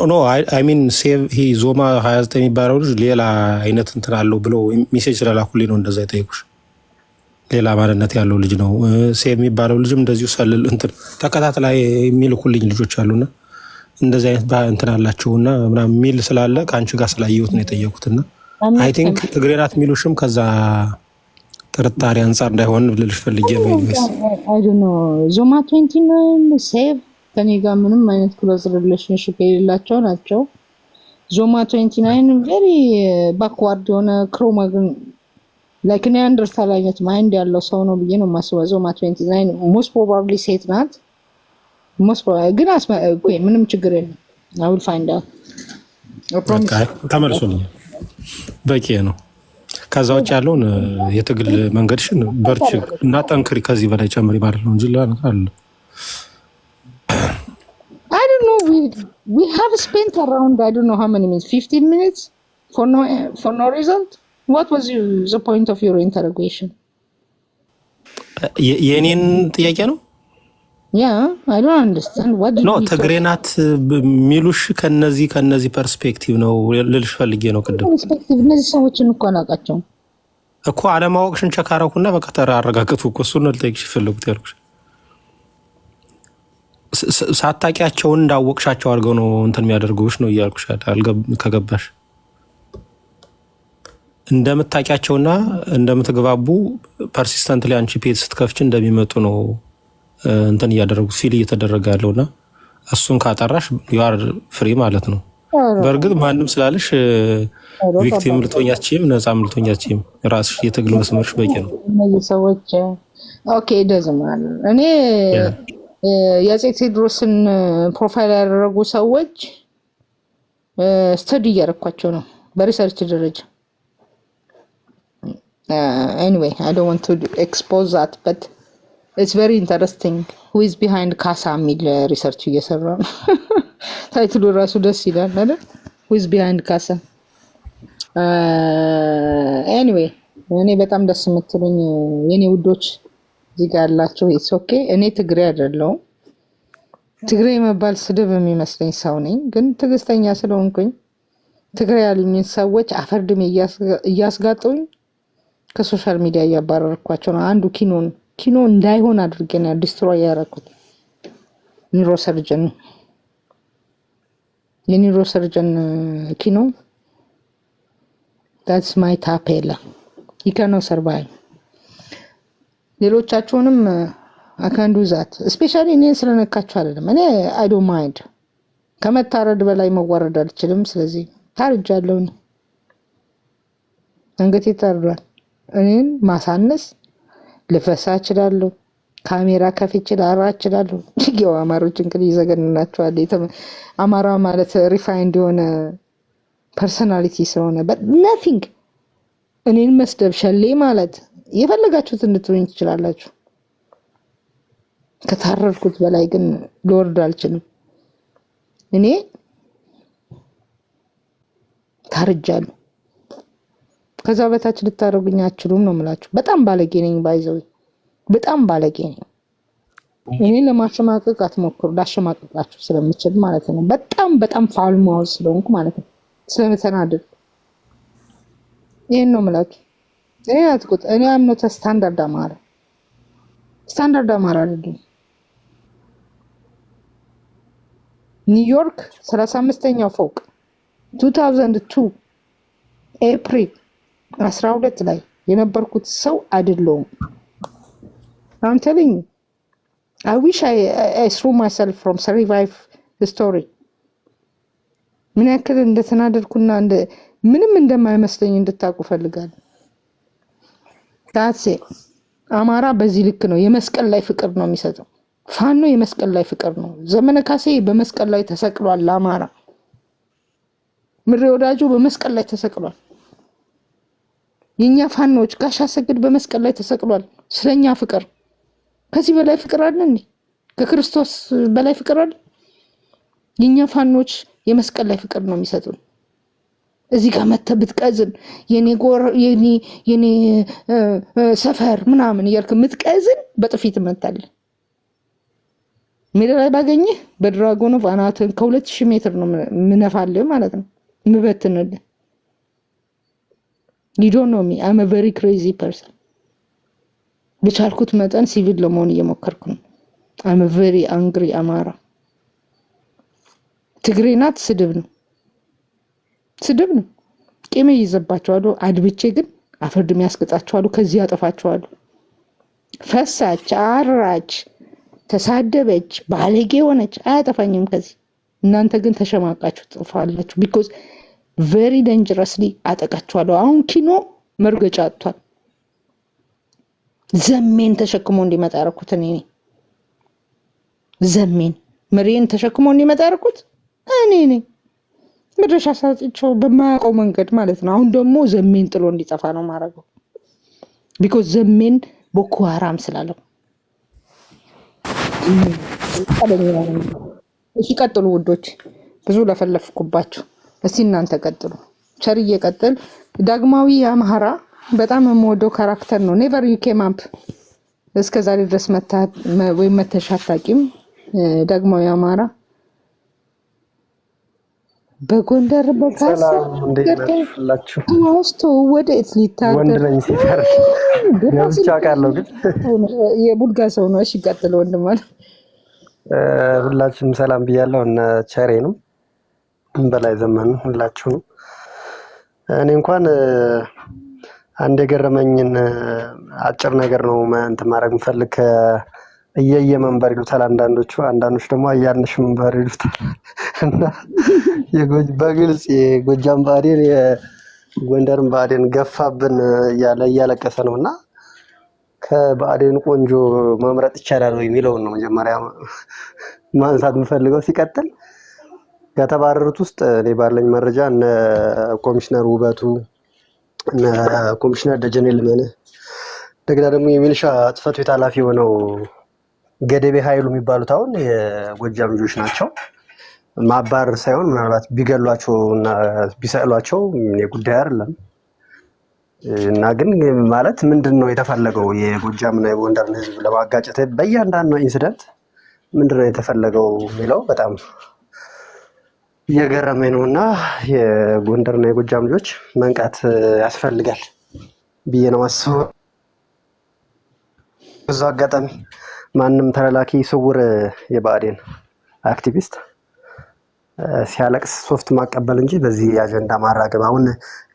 S10: ኖ አይ ሚን ሴቭ ሂ ዞማ 29 የሚባለው ልጅ ሌላ አይነት እንትን አለው ብሎ ሜሴጅ ስለላኩልኝ ነው እንደዛ የጠየቁሽ። ሌላ ማንነት ያለው ልጅ ነው። ሴቭ የሚባለው ልጅም እንደዚሁ ሰልል እንትን ተከታታይ የሚልኩልኝ ልጆች አሉና እንደዚህ አይነት እንትን አላቸውና ምናምን ሚል ስላለ ከአንቺ ጋር ስላየሁት ነው የጠየቁትና አይ ቲንክ ትግሬ ናት የሚሉሽም ከዛ ጥርጣሬ አንጻር እንዳይሆን ልልሽ ፈልጌ ነው።
S1: አይ ዶንት ኖ ዞማ 29 ሴቭ ከኔ ጋር ምንም አይነት ክሎዝ ሪሌሽንሺፕ የሌላቸው ናቸው። ዞማ 29 ቬሪ ባክዋርድ የሆነ ክሮማግን ላይክ ኒያንደርታል አይነት ማይንድ ያለው ሰው ነው ብዬ ነው የማስበው። ዞማ 29 ሞስት ፕሮባብሊ ሴት ናት። ግን ምንም ችግር የለም። I will find out.
S10: ተመልሶልኛል። በቂ ነው። ከዛ ውጭ ያለውን የትግል መንገድሽን በርቺ እና ጠንክሪ፣ ከዚህ በላይ ጨምሪ ማለት ነው እንጂ ሌላ ነገር አለ።
S1: I don't know. We have spent around I don't know how many minutes, 15 minutes for no result. What was the point of your interrogation?
S10: የኔን ጥያቄ ነው?
S1: Yeah, I don't understand. What did
S10: no ትግሬ ናት ሚሉሽ ከነዚህ ፐርስፔክቲቭ ነው ልልሽ ፈልጌ ነው። ቅድም
S1: ፐርስፔክቲቭ እነዚህ ሰዎችን እኮ አላውቃቸውም
S10: እኮ አለማወቅሽን ቸክ አደረኩና በቃ አረጋግጡ እኮ እሱን ልጠይቅሽ ፈለጉት ያልኩሽ። ሳታውቂያቸውን እንዳወቅሻቸው አድርገው ነው እንትን የሚያደርጉሽ ነው እያልኩሽ ከገባሽ እንደምታውቂያቸውና እንደምትግባቡ ፐርሲስተንት ላይ አንቺ ፔጅ ስትከፍች እንደሚመጡ ነው እንትን እያደረጉት ፊል እየተደረገ ያለውና እሱን ካጠራሽ ዩአር ፍሪ ማለት ነው። በእርግጥ ማንም ስላለሽ ቪክቲም ልትሆኛችም ነፃም ልትሆኛችም ራስሽ የትግል መስመርሽ በቂ ነው።
S1: እነዚህ ሰዎች ኦኬ ደዝማል እኔ የአፄ ቴዎድሮስን ፕሮፋይል ያደረጉ ሰዎች ስተዲ እያደረኳቸው ነው በሪሰርች ደረጃ። anyway I don't want to expose that but it's very interesting. Who is behind Casa የሚል ሪሰርች እየሰራ ነው። ታይትሉ ራሱ ደስ ይላል አይደል? Who is behind Casa? anyway እኔ በጣም ደስ የምትሉኝ የኔ ውዶች እዚህ ጋር ያላችሁ it's okay። እኔ ትግሬ አይደለሁም። ትግሬ መባል ስድብ የሚመስለኝ ሰው ነኝ፣ ግን ትዕግስተኛ ስለሆንኩኝ ትግሬ ያሉኝን ሰዎች አፈርድሜ እያስጋጡኝ ከሶሻል ሚዲያ እያባረርኳቸው ነው። አንዱ ኪኖ እንዳይሆን አድርጌ ነው ዲስትሮይ ያደረኩት። የኒውሮሰርጀን ኪኖ that's my tapela. You cannot survive. ሌሎቻችሁንም I can do that. especially እኔን ስለነካችሁ አይደለም። እኔ I don't mind. ከመታረድ በላይ መዋረድ አልችልም። ስለዚህ ታርጃለሁ። አንገቴ ታርዷል። እኔን ማሳነስ ልፈሳ እችላለሁ። ካሜራ ከፍቼ ላወራ እችላለሁ። ይገው አማሮች እንግዲህ ይዘገንናቸዋል። አማራ ማለት ሪፋይንድ የሆነ ፐርሰናሊቲ ስለሆነ but nothing እኔን መስደብ ሸሌ ማለት የፈለጋችሁት እንድትሉኝ ትችላላችሁ። ከታረርኩት በላይ ግን ልወርድ አልችልም። እኔ ታርጃለሁ። ከዛ በታች ልታረጉኝ አትችሉም ነው የምላችሁ። በጣም ባለጌ ነኝ ባይዘው በጣም ባለጌ ነኝ። እኔ ለማሸማቀቅ አትሞክሩ፣ ላሸማቀቃችሁ ስለምችል ማለት ነው። በጣም ፋውል ማውዝ ስለሆንኩ ማለት ነው። ስለምተናደድ ይሄን ነው የምላችሁ። እኔ አትቁጥ እኔ አምኖ ስታንዳርድ አማራ አይደለም። ኒውዮርክ 35ኛው ፎቅ 2002 ኤፕሪል 12 ላይ የነበርኩት ሰው አይደለሁም። I'm telling you I wish I threw myself from 35 ስቶሪ ምን ያክል እንደተናደድኩና ምንም እንደማይመስለኝ እንድታውቁ ፈልጋለሁ። ታሴ አማራ በዚህ ልክ ነው። የመስቀል ላይ ፍቅር ነው የሚሰጠው። ፋኖ የመስቀል ላይ ፍቅር ነው። ዘመነ ካሴ በመስቀል ላይ ተሰቅሏል። ለአማራ ምሬ ወዳጆ በመስቀል ላይ ተሰቅሏል። የኛ ፋኖች ጋሽ አሰግድ በመስቀል ላይ ተሰቅሏል። ስለኛ ፍቅር ከዚህ በላይ ፍቅር አለ እንዴ? ከክርስቶስ በላይ ፍቅር አለ? የኛ ፋኖች የመስቀል ላይ ፍቅር ነው የሚሰጡን። እዚህ ጋር መተህ ብትቀዝን የኔ ሰፈር ምናምን እያልክ የምትቀዝን በጥፊ ትመታለህ። ሜዳ ላይ ባገኘህ በድራጎን ኦፍ አናትን ከ2000 ሜትር ነው ምነፋልህ ማለት ነው ምበትንልህ። you don't know me, I'm a very crazy person። በቻልኩት መጠን ሲቪል ለመሆን እየሞከርኩ ነው። I'm a very angry አማራ። ትግሬ ናት ስድብ ነው። ቂም ይዘባቸዋል። አድብቼ ግን አፈርድም ያስቀጣቸዋል። ከዚህ ያጠፋቸዋል። ፈሳች፣ አራች፣ ተሳደበች፣ ባለጌ ሆነች አያጠፋኝም ከዚህ። እናንተ ግን ተሸማቃችሁ ጥፋላችሁ። ቢኮዝ ቬሪ ዴንጀረስሊ አጠቃችኋለሁ። አሁን ኪኖ መርገጫ አጥቷል። ዘሜን ተሸክሞ እንዲመጣ ያደረኩት እኔ ነኝ። ዘሜን መሪን ተሸክሞ እንዲመጣ ያደረኩት እኔ ነኝ። መድረሻ ሳጥቸው በማያውቀው መንገድ ማለት ነው። አሁን ደግሞ ዘሜን ጥሎ እንዲጠፋ ነው ማረገው። ቢኮዝ ዘሜን ቦኮ ሀራም ስላለው። እሺ ቀጥሉ ውዶች፣ ብዙ ለፈለፍኩባችሁ። እስቲ እናንተ ቀጥሉ። ቸርዬ ቀጥል። ዳግማዊ አማራ በጣም የምወደው ካራክተር ነው። ኔቨር ዩ ኬም አፕ እስከዛሬ ድረስ ወይም መተሽ አታውቂም። ዳግማዊ አማራ በጎንደር በካስቶ ወደ ኢትሊታር የቡልጋ ሰው ነው። እሺ ቀጥል ወንድም አለ።
S11: ሁላችሁም ሰላም ብያለሁ። እነ ቸሬ ነው በላይ ዘመን ሁላችሁ ነው። እኔ እንኳን አንድ የገረመኝን አጭር ነገር ነው እንትን ማድረግ የምፈልግ። እየየ መንበር ይሉታል አንዳንዶች ደግሞ አያንሽ መንበር ይሉታል። እና በግልጽ የጎጃም ብአዴን የጎንደርን ብአዴን ገፋብን እያለቀሰ ነው። እና ከብአዴን ቆንጆ መምረጥ ይቻላል ወይ የሚለውን ነው መጀመሪያ ማንሳት የምፈልገው። ሲቀጥል ከተባረሩት ውስጥ እኔ ባለኝ መረጃ እነ ኮሚሽነር ውበቱ፣ እነ ኮሚሽነር ደጀኔ ልመነ፣ እንደገና ደግሞ የሚሊሻ ጽሕፈት ቤት ኃላፊ የሆነው ገደቤ ኃይሉ የሚባሉት አሁን የጎጃም ልጆች ናቸው። ማባረር ሳይሆን ምናልባት ቢገሏቸው እና ቢሰቅሏቸው ጉዳይ አይደለም። እና ግን ማለት ምንድን ነው የተፈለገው? የጎጃምና የጎንደርን ሕዝብ ለማጋጨት በእያንዳንዱ ኢንሲደንት ምንድን ነው የተፈለገው የሚለው በጣም እየገረመኝ ነው። እና የጎንደርና የጎጃም ልጆች መንቃት ያስፈልጋል ብዬ ነው አስበው። ብዙ አጋጣሚ ማንም ተላላኪ ስውር የብአዴን አክቲቪስት ሲያለቅስ ሶፍት ማቀበል እንጂ በዚህ አጀንዳ ማራገብ። አሁን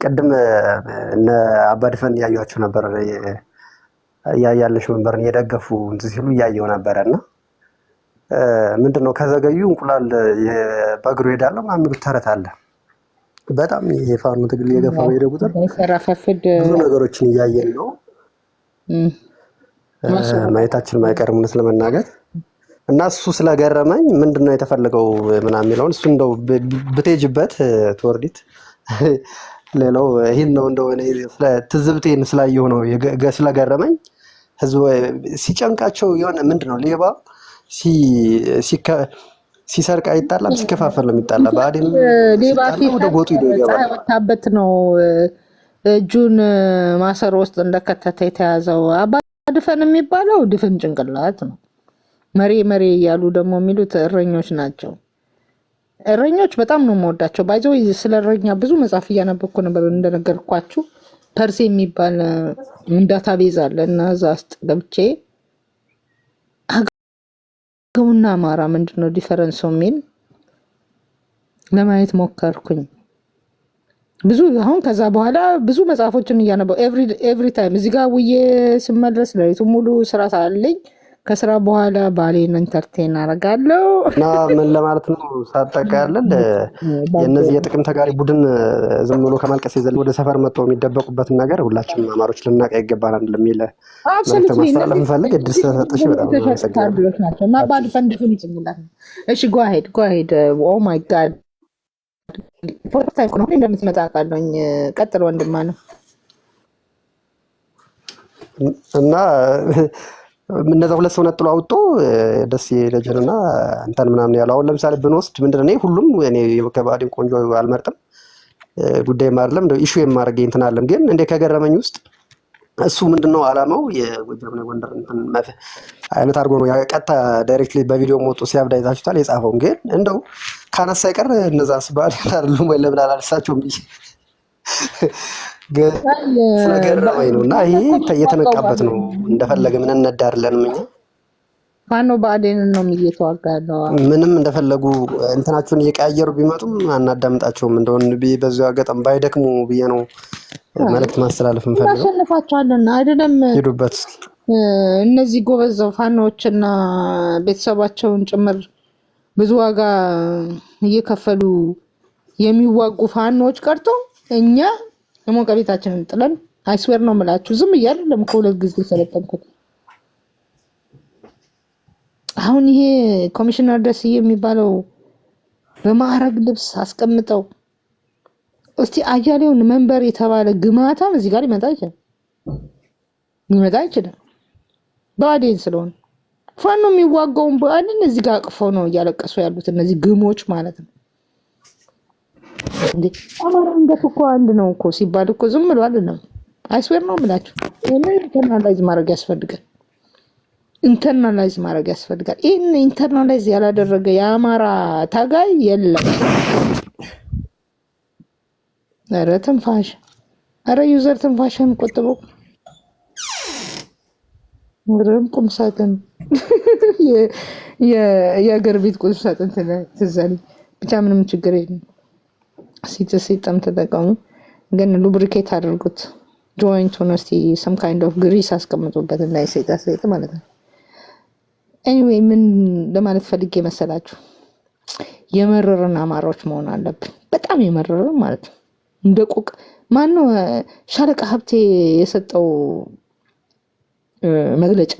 S11: ቅድም እነ አባድፈን እያዩዋቸው ነበር፣ ያያለሽ መንበርን እየደገፉ እንትን ሲሉ እያየው ነበረና ምንድነው ከዘገዩ እንቁላል በእግሩ ሄዳለሁ ምናምን የሚሉት ተረት አለ። በጣም የፋኖ ትግል እየገፋ በሄደ ቁጥር ብዙ ነገሮችን እያየን ነው። ማየታችን ማይቀርም እውነት ለመናገር እና እሱ ስለገረመኝ ምንድነው የተፈለገው ምናምን የሚለውን እሱ እንደው ብትሄጂበት ትወርዲት። ሌላው ይሄን ነው እንደው እኔ ትዝብቴን ስላየሁ ነው ስለገረመኝ። ህዝብ ሲጨንቃቸው የሆነ ምንድነው ሌባ ሲሰርቅ አይጣላም፣ ሲከፋፈል ነው የሚጣላ። ብአዴን ሌባ ወደ ጎጡ ይወጣበት ነው እጁን ማሰሮ ውስጥ እንደከተተ የተያዘው። አባድፈን የሚባለው ድፍን ጭንቅላት ነው። መሬ እያሉ ደግሞ የሚሉት እረኞች ናቸው። እረኞች በጣም ነው የምወዳቸው። ባይዘው ስለ እረኛ ብዙ መጽሐፍ እያነበብኩ ነበር እንደነገርኳችሁ። ፐርሴ የሚባል ዳታቤዝ አለ እና እዛ ውስጥ ገብቼ አገውና አማራ ምንድነው ዲፈረንሱ የሚል ለማየት ሞከርኩኝ። ብዙ አሁን ከዛ በኋላ ብዙ መጽሐፎችን እያነበው ኤቭሪ ታይም እዚህ ጋር ውዬ ስመለስ ለሊቱ ሙሉ ስራ ሳለኝ
S1: ከስራ በኋላ ባሌን ኢንተርቴን አደርጋለሁ
S11: እና ምን ለማለት ነው ሳጠቃልል የነዚህ የጥቅም ተጋሪ ቡድን ዝም ብሎ ከማልቀስ ይዘል ወደ ሰፈር መጥተው የሚደበቁበትን ነገር ሁላችንም አማሮች ልናውቅ ይገባናል ለሚል መልዕክት ማስተላለፍ እንፈልግ እድል ስለሰጠሽ በጣም አመሰግናለሁ።
S1: እና ባድ ፈንድፍን ይጭምላል። እሺ go ahead oh my god ፎርስ ታይም ነው እንደምትመጣ ቃለኝ ቀጥል ወንድማ ነው
S11: እና እነዛ ሁለት ሰው ነጥሎ አውጥቶ ደስ ይለጀልና እንትን ምናምን ያለው አሁን ለምሳሌ ብንወስድ ምንድነው እኔ ሁሉም እኔ ከባዲን ቆንጆ አልመርጥም ጉዳይ ማርለም እንደው ኢሹ የማርገኝ እንትን አለም ግን እንደ ከገረመኝ ውስጥ እሱ ምንድነው አላማው የጎጃም ነው ጎንደር እንትን አይነት አድርጎ ነው ያቀጣ ዳይሬክትሊ በቪዲዮ ሞቶ ሲያብዳይታችሁታል የጻፈው ግን እንደው ካነሳ ይቀር እነዛስ ባል አይደሉም ወይ ለምን አላልሳቸውም ስለገረመኝ ነው እና ይሄ እየተነቃበት ነው እንደፈለገ ምን እንደዳርለንም እኛ
S1: ማነው ባዴን ነው የሚየተዋጋለው
S11: ምንም እንደፈለጉ እንትናቸውን እየቀያየሩ ቢመጡም አናዳምጣቸውም እንደውን በዚሁ አጋጣሚ ባይደክሙ ብዬ ነው መልዕክት ማስተላለፍ እንፈልገው
S1: አሸንፋቸዋልና አይደለም
S11: ሄዱበት
S1: እነዚህ ጎበዝ ፋኖችና ቤተሰባቸውን ጭምር ብዙ ዋጋ እየከፈሉ የሚዋጉ ፋኖች ቀርቶ እኛ የሞቀ ቤታችንን ጥለን አይስዌር ነው የምላችሁ ዝም እያለም ከሁለት ጊዜ ሰለጠንኩት አሁን ይሄ ኮሚሽነር ደስዬ የሚባለው በማዕረግ ልብስ አስቀምጠው እስቲ አያሌውን መንበር የተባለ ግማታም እዚህ ጋር ይመጣ ይችላል ባዴን ስለሆነ ፋኖ የሚዋጋውን ባዴን እዚህ ጋር አቅፈው ነው እያለቀሱ ያሉት እነዚህ ግሞች ማለት ነው እንዴ አማራ እንደፍቆ አንድ ነው እኮ ሲባል እኮ ዝም ብሎ አይደለም አይስዌር ነው የምላችሁ ኢንተርናላይዝ ማድረግ ያስፈልጋል ይሄን ኢንተርናላይዝ ያላደረገ የአማራ ታጋይ የለም ኧረ ትንፋሽ ኧረ ዩዘር ትንፋሽን ቆጥበው ምንም ቁምሳጥን የአገር ቤት ቁምሳጥን ትዛል ብቻ ምንም ችግር የለም ሲተም ተጠቀሙ ግን ሉብሪኬት አድርጉት ጆይንት ሆነስቲ some kind of grease አስቀምጡበት እና ይሰጣ ማለት ነው anyway ምን ለማለት ፈልጌ መሰላችሁ የመረረና አማራዎች መሆን አለብን በጣም የመረረ ማለት ነው እንደ ቆቅ ማን ነው ሻለቃ ሀብቴ የሰጠው መግለጫ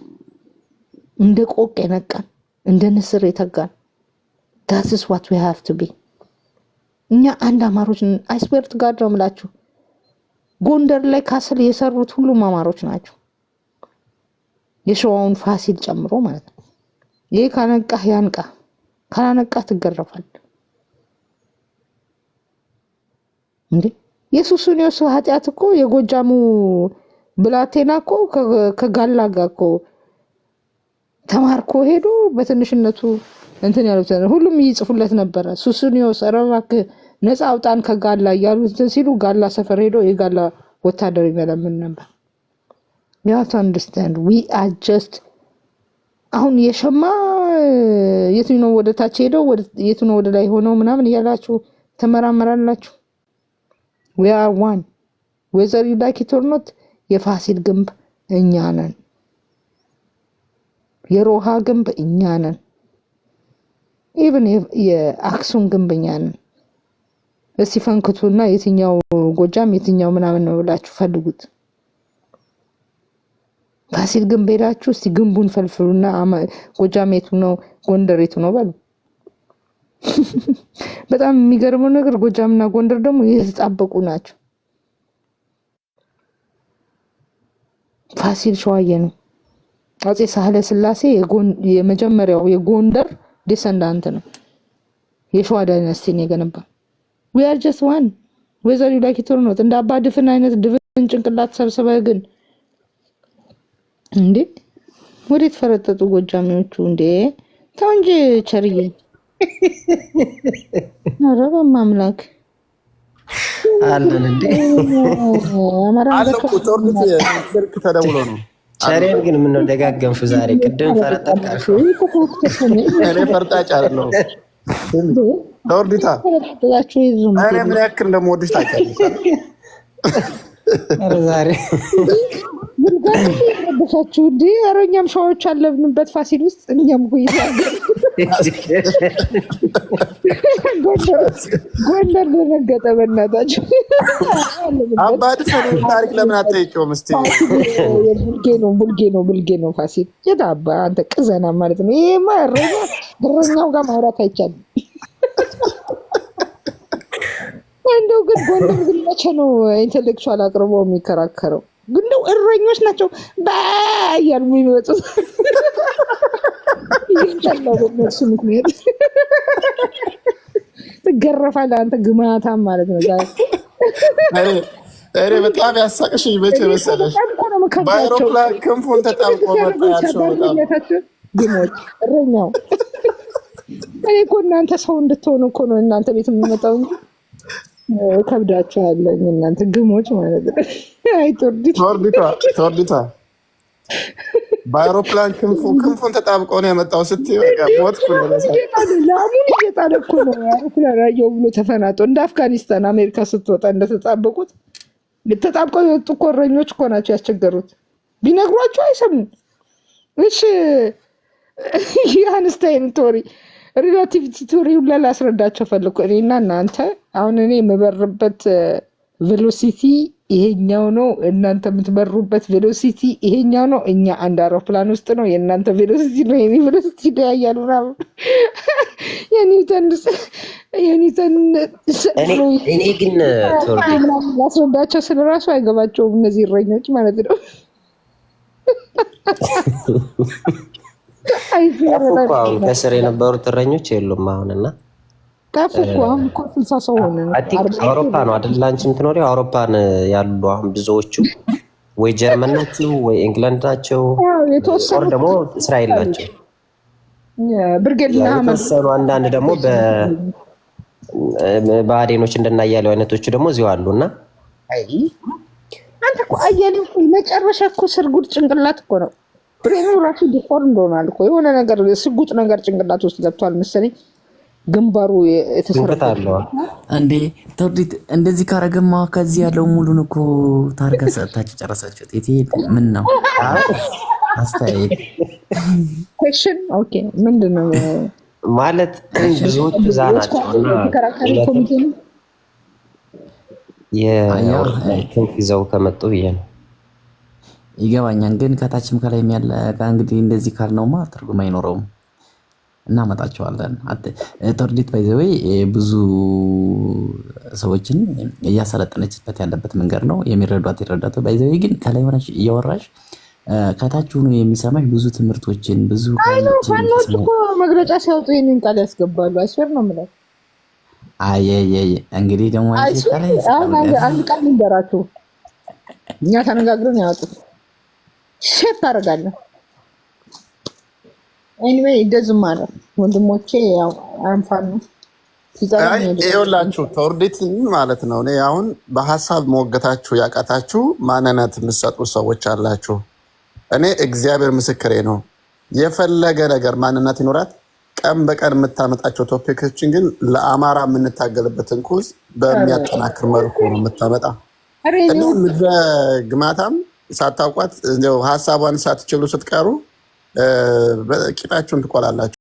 S1: እንደ ቆቅ የነቃን እንደ ንስር የተጋን that is what we have to be እኛ አንድ አማሮች አይስዌርት ጋር ነው የምላችሁ ጎንደር ላይ ካስል የሰሩት ሁሉም አማሮች ናቸው የሸዋውን ፋሲል ጨምሮ ማለት ነው ይሄ ካነቃህ ያንቃ ካላነቃህ ትገረፋል እንዴ የሱሱኒዮስ ኃጢአት እኮ የጎጃሙ ብላቴና እኮ ከጋላ ጋር እኮ ተማርኮ ሄዶ በትንሽነቱ እንትን ያሉት ሁሉም ይጽፉለት ነበር ሱሱኒዮስ አረባክ ነፃ አውጣን ከጋላ ያሉት ሲሉ ጋላ ሰፈር ሄዶ የጋላ ወታደር ይመለምን ነበር you have to understand we are just አሁን የሸማ የትኛው ወደ ታች ሄዶ የትኛው ወደ ላይ ሆኖ ምናምን ያላችሁ ተመራመራላችሁ we are one whether you like it or not የፋሲል ግንብ እኛ ነን የሮሃ ግንብ እኛ ነን even የአክሱም ግንብ እኛ ነን እስቲ ፈንክቱና የትኛው ጎጃም የትኛው ምናምን ነው ብላችሁ ፈልጉት ፋሲል ግንብ ሄዳችሁ እስቲ ግንቡን ፈልፍሉና ጎጃም የቱ ነው ጎንደር የቱ ነው በሉ በጣም የሚገርመው ነገር ጎጃምና ጎንደር ደግሞ የተጣበቁ ናቸው ፋሲል ሸዋዬ ነው አፄ ሳህለ ስላሴ የመጀመሪያው የጎንደር ዲሰንዳንት ነው የሸዋ ዳይናስቲን የገነባ we are just one whether you like it or not እንደ አባ ድፍን አይነት ድፍን ጭንቅላት ሰብስበህ ግን እንዴ ወዴት ፈረጠጡ ጎጃሚዎቹ እንዴ ተው እንጂ ቸርዬ ኧረ በማምላክ
S9: አለን እንዴ
S8: አለቁ ጦርነት ስልክ ተደውሎ ነው
S9: ቸሬን ግን ምን ነው ደጋገምሹ ዛሬ ቅድም ፈረጠጣሹ
S8: እኔ ፈርጣጭ አይደለሁ ጦርዲታ እኔ ምን ያክል እንደምወድሽ ታውቂያለሽ
S9: ዛሬ
S1: ረበሻችሁ እንዲ አረኛም ሻዎች አለብንበት ፋሲል ውስጥ እኛም ጎንደር ደነገጠ በእናታችሁ።
S8: አባድፈን ታሪክ ለምን አትጠይቂውም እስቲ?
S1: ቡልጌ ነው ፋሲል የታባ አንተ ቅዘና ማለት ነው። ይሄማ እረኛው ጋር ማውራት አይቻልም። እንደው ግን ጎንደር ግን መቼ ነው ኢንተሌክቹዋል አቅርቦ የሚከራከረው? ግን ነው እረኞች ናቸው ባያሉ የሚመጡት ይንጨላው በእነሱ ምክንያት ትገረፋለህ አንተ ግማታም ማለት ነው።
S8: እኔ በጣም ያሳቅሽኝ መቼ መሰለሽ? በአይሮፕላን ክንፉን ተጣብቆ መጣ ያልሽው በጣም
S1: ግሞች እረኛው። እኔ እኮ እናንተ ሰው እንድትሆኑ እኮ ነው እናንተ ቤት የምመጣው እንጂ ከብዳችኋለኝ እናንተ ግሞች ማለት ነው። አይ
S8: ቶርዲቷ በአይሮፕላን ክንፉን ተጣብቆ ነው የመጣው ስትይ ሞትኩ።
S1: ላሙን እየጣለ እኮ ነው አይሮፕላን አየሁ ብሎ ተፈናጦ እንደ አፍጋኒስታን አሜሪካ ስትወጣ እንደተጣበቁት ተጣብቀው የወጡ እኮ እረኞች እኮ ናቸው ያስቸገሩት። ቢነግሯቸው አይሰሙም። እሺ የአንስታይን ቶሪ ሪላቲቪቲ ቲዮሪ ሁላ ላስረዳቸው ፈልኩ። እኔና እናንተ አሁን እኔ የምበርበት ቬሎሲቲ ይሄኛው ነው፣ እናንተ የምትበሩበት ቬሎሲቲ ይሄኛው ነው። እኛ አንድ አውሮፕላን ውስጥ ነው። የእናንተ ቬሎሲቲ ነው የኔ ቬሎሲቲ ይለያያሉ ምናምን። የኒውተን
S9: እኔ ግን
S1: ላስረዳቸው ስለራሱ አይገባቸውም እነዚህ እረኞች ማለት ነው።
S9: ከስር የነበሩት እረኞች የሉም አሁንና አውሮፓ ነው አይደል? አንቺ የምትኖሪው አውሮፓን ያሉ አሁን ብዙዎቹ ወይ ጀርመን ናቸው ወይ ኢንግላንድ ናቸው፣ ጦር ደግሞ እስራኤል ናቸው። የተወሰኑ አንዳንድ ደግሞ በአዴኖች እንደናያለው አይነቶቹ ደግሞ እዚሁ አሉና
S1: አንተ እኮ አያሌው መጨረሻ እኮ ስርጉድ ጭንቅላት እኮ ነው። ብሬኑ ራሱ ዲፎርም ሆኗል እኮ የሆነ ነገር ስጉጥ ነገር ጭንቅላት ውስጥ ገብቷል መሰለኝ። ግንባሩ የተሰራው
S6: እንዴ ተውዲት እንደዚህ ካረገማ ከዚህ ያለው ሙሉን እኮ ታርጋ ሰጣች ጨረሳችሁት። እቴ ምን ነው አስተያየት
S1: ኩዌስችን ኦኬ ምንድነው
S9: ማለት ብዙዎች ዛናቸውና የክንፍ ይዘው ከመጡ ብዬ ነው
S6: ይገባኛል። ግን ከታችም ከላይም ያለ እንግዲህ እንደዚህ ካልነውማ ትርጉም አይኖረውም። እናመጣቸዋለን። ቶርዲት ባይ ዘ ዌይ ብዙ ሰዎችን እያሰለጠነችበት ያለበት መንገድ ነው። የሚረዷት ይረዳቱ። ባይ ዘ ዌይ ግን ከላይ ሆነሽ እያወራሽ ከታች ሆኖ የሚሰማሽ ብዙ ትምህርቶችን ብዙ
S1: ፋኖች እኮ መግለጫ ሲያወጡ ይሄንን ቃል ያስገባሉ። አይስወር ነው የምለው።
S6: እንግዲህ ደግሞ
S1: አንድ ቃል ልንገራችሁ። እኛ ተነጋግረን ያወጡት ሼፕ ታደርጋለህ። ኤኒዌይ እንደዝም ማለት ወንድሞቼ ያው አንፋን ነው
S8: ይኸውላችሁ ቶርዲት ማለት ነው። እኔ አሁን በሀሳብ መወገታችሁ ያቃታችሁ ማንነት የምትሰጡ ሰዎች አላችሁ። እኔ እግዚአብሔር ምስክሬ ነው። የፈለገ ነገር ማንነት ይኖራት ቀን በቀን የምታመጣቸው ቶፒኮችን ግን ለአማራ የምንታገልበትን ኩዝ በሚያጠናክር መልኩ ነው የምታመጣ። እንደው ምድረ ግማታም ሳታውቋት እንደው ሀሳቧን ሳትችሉ ስትቀሩ ቂጣችሁን ትቆላላችሁ።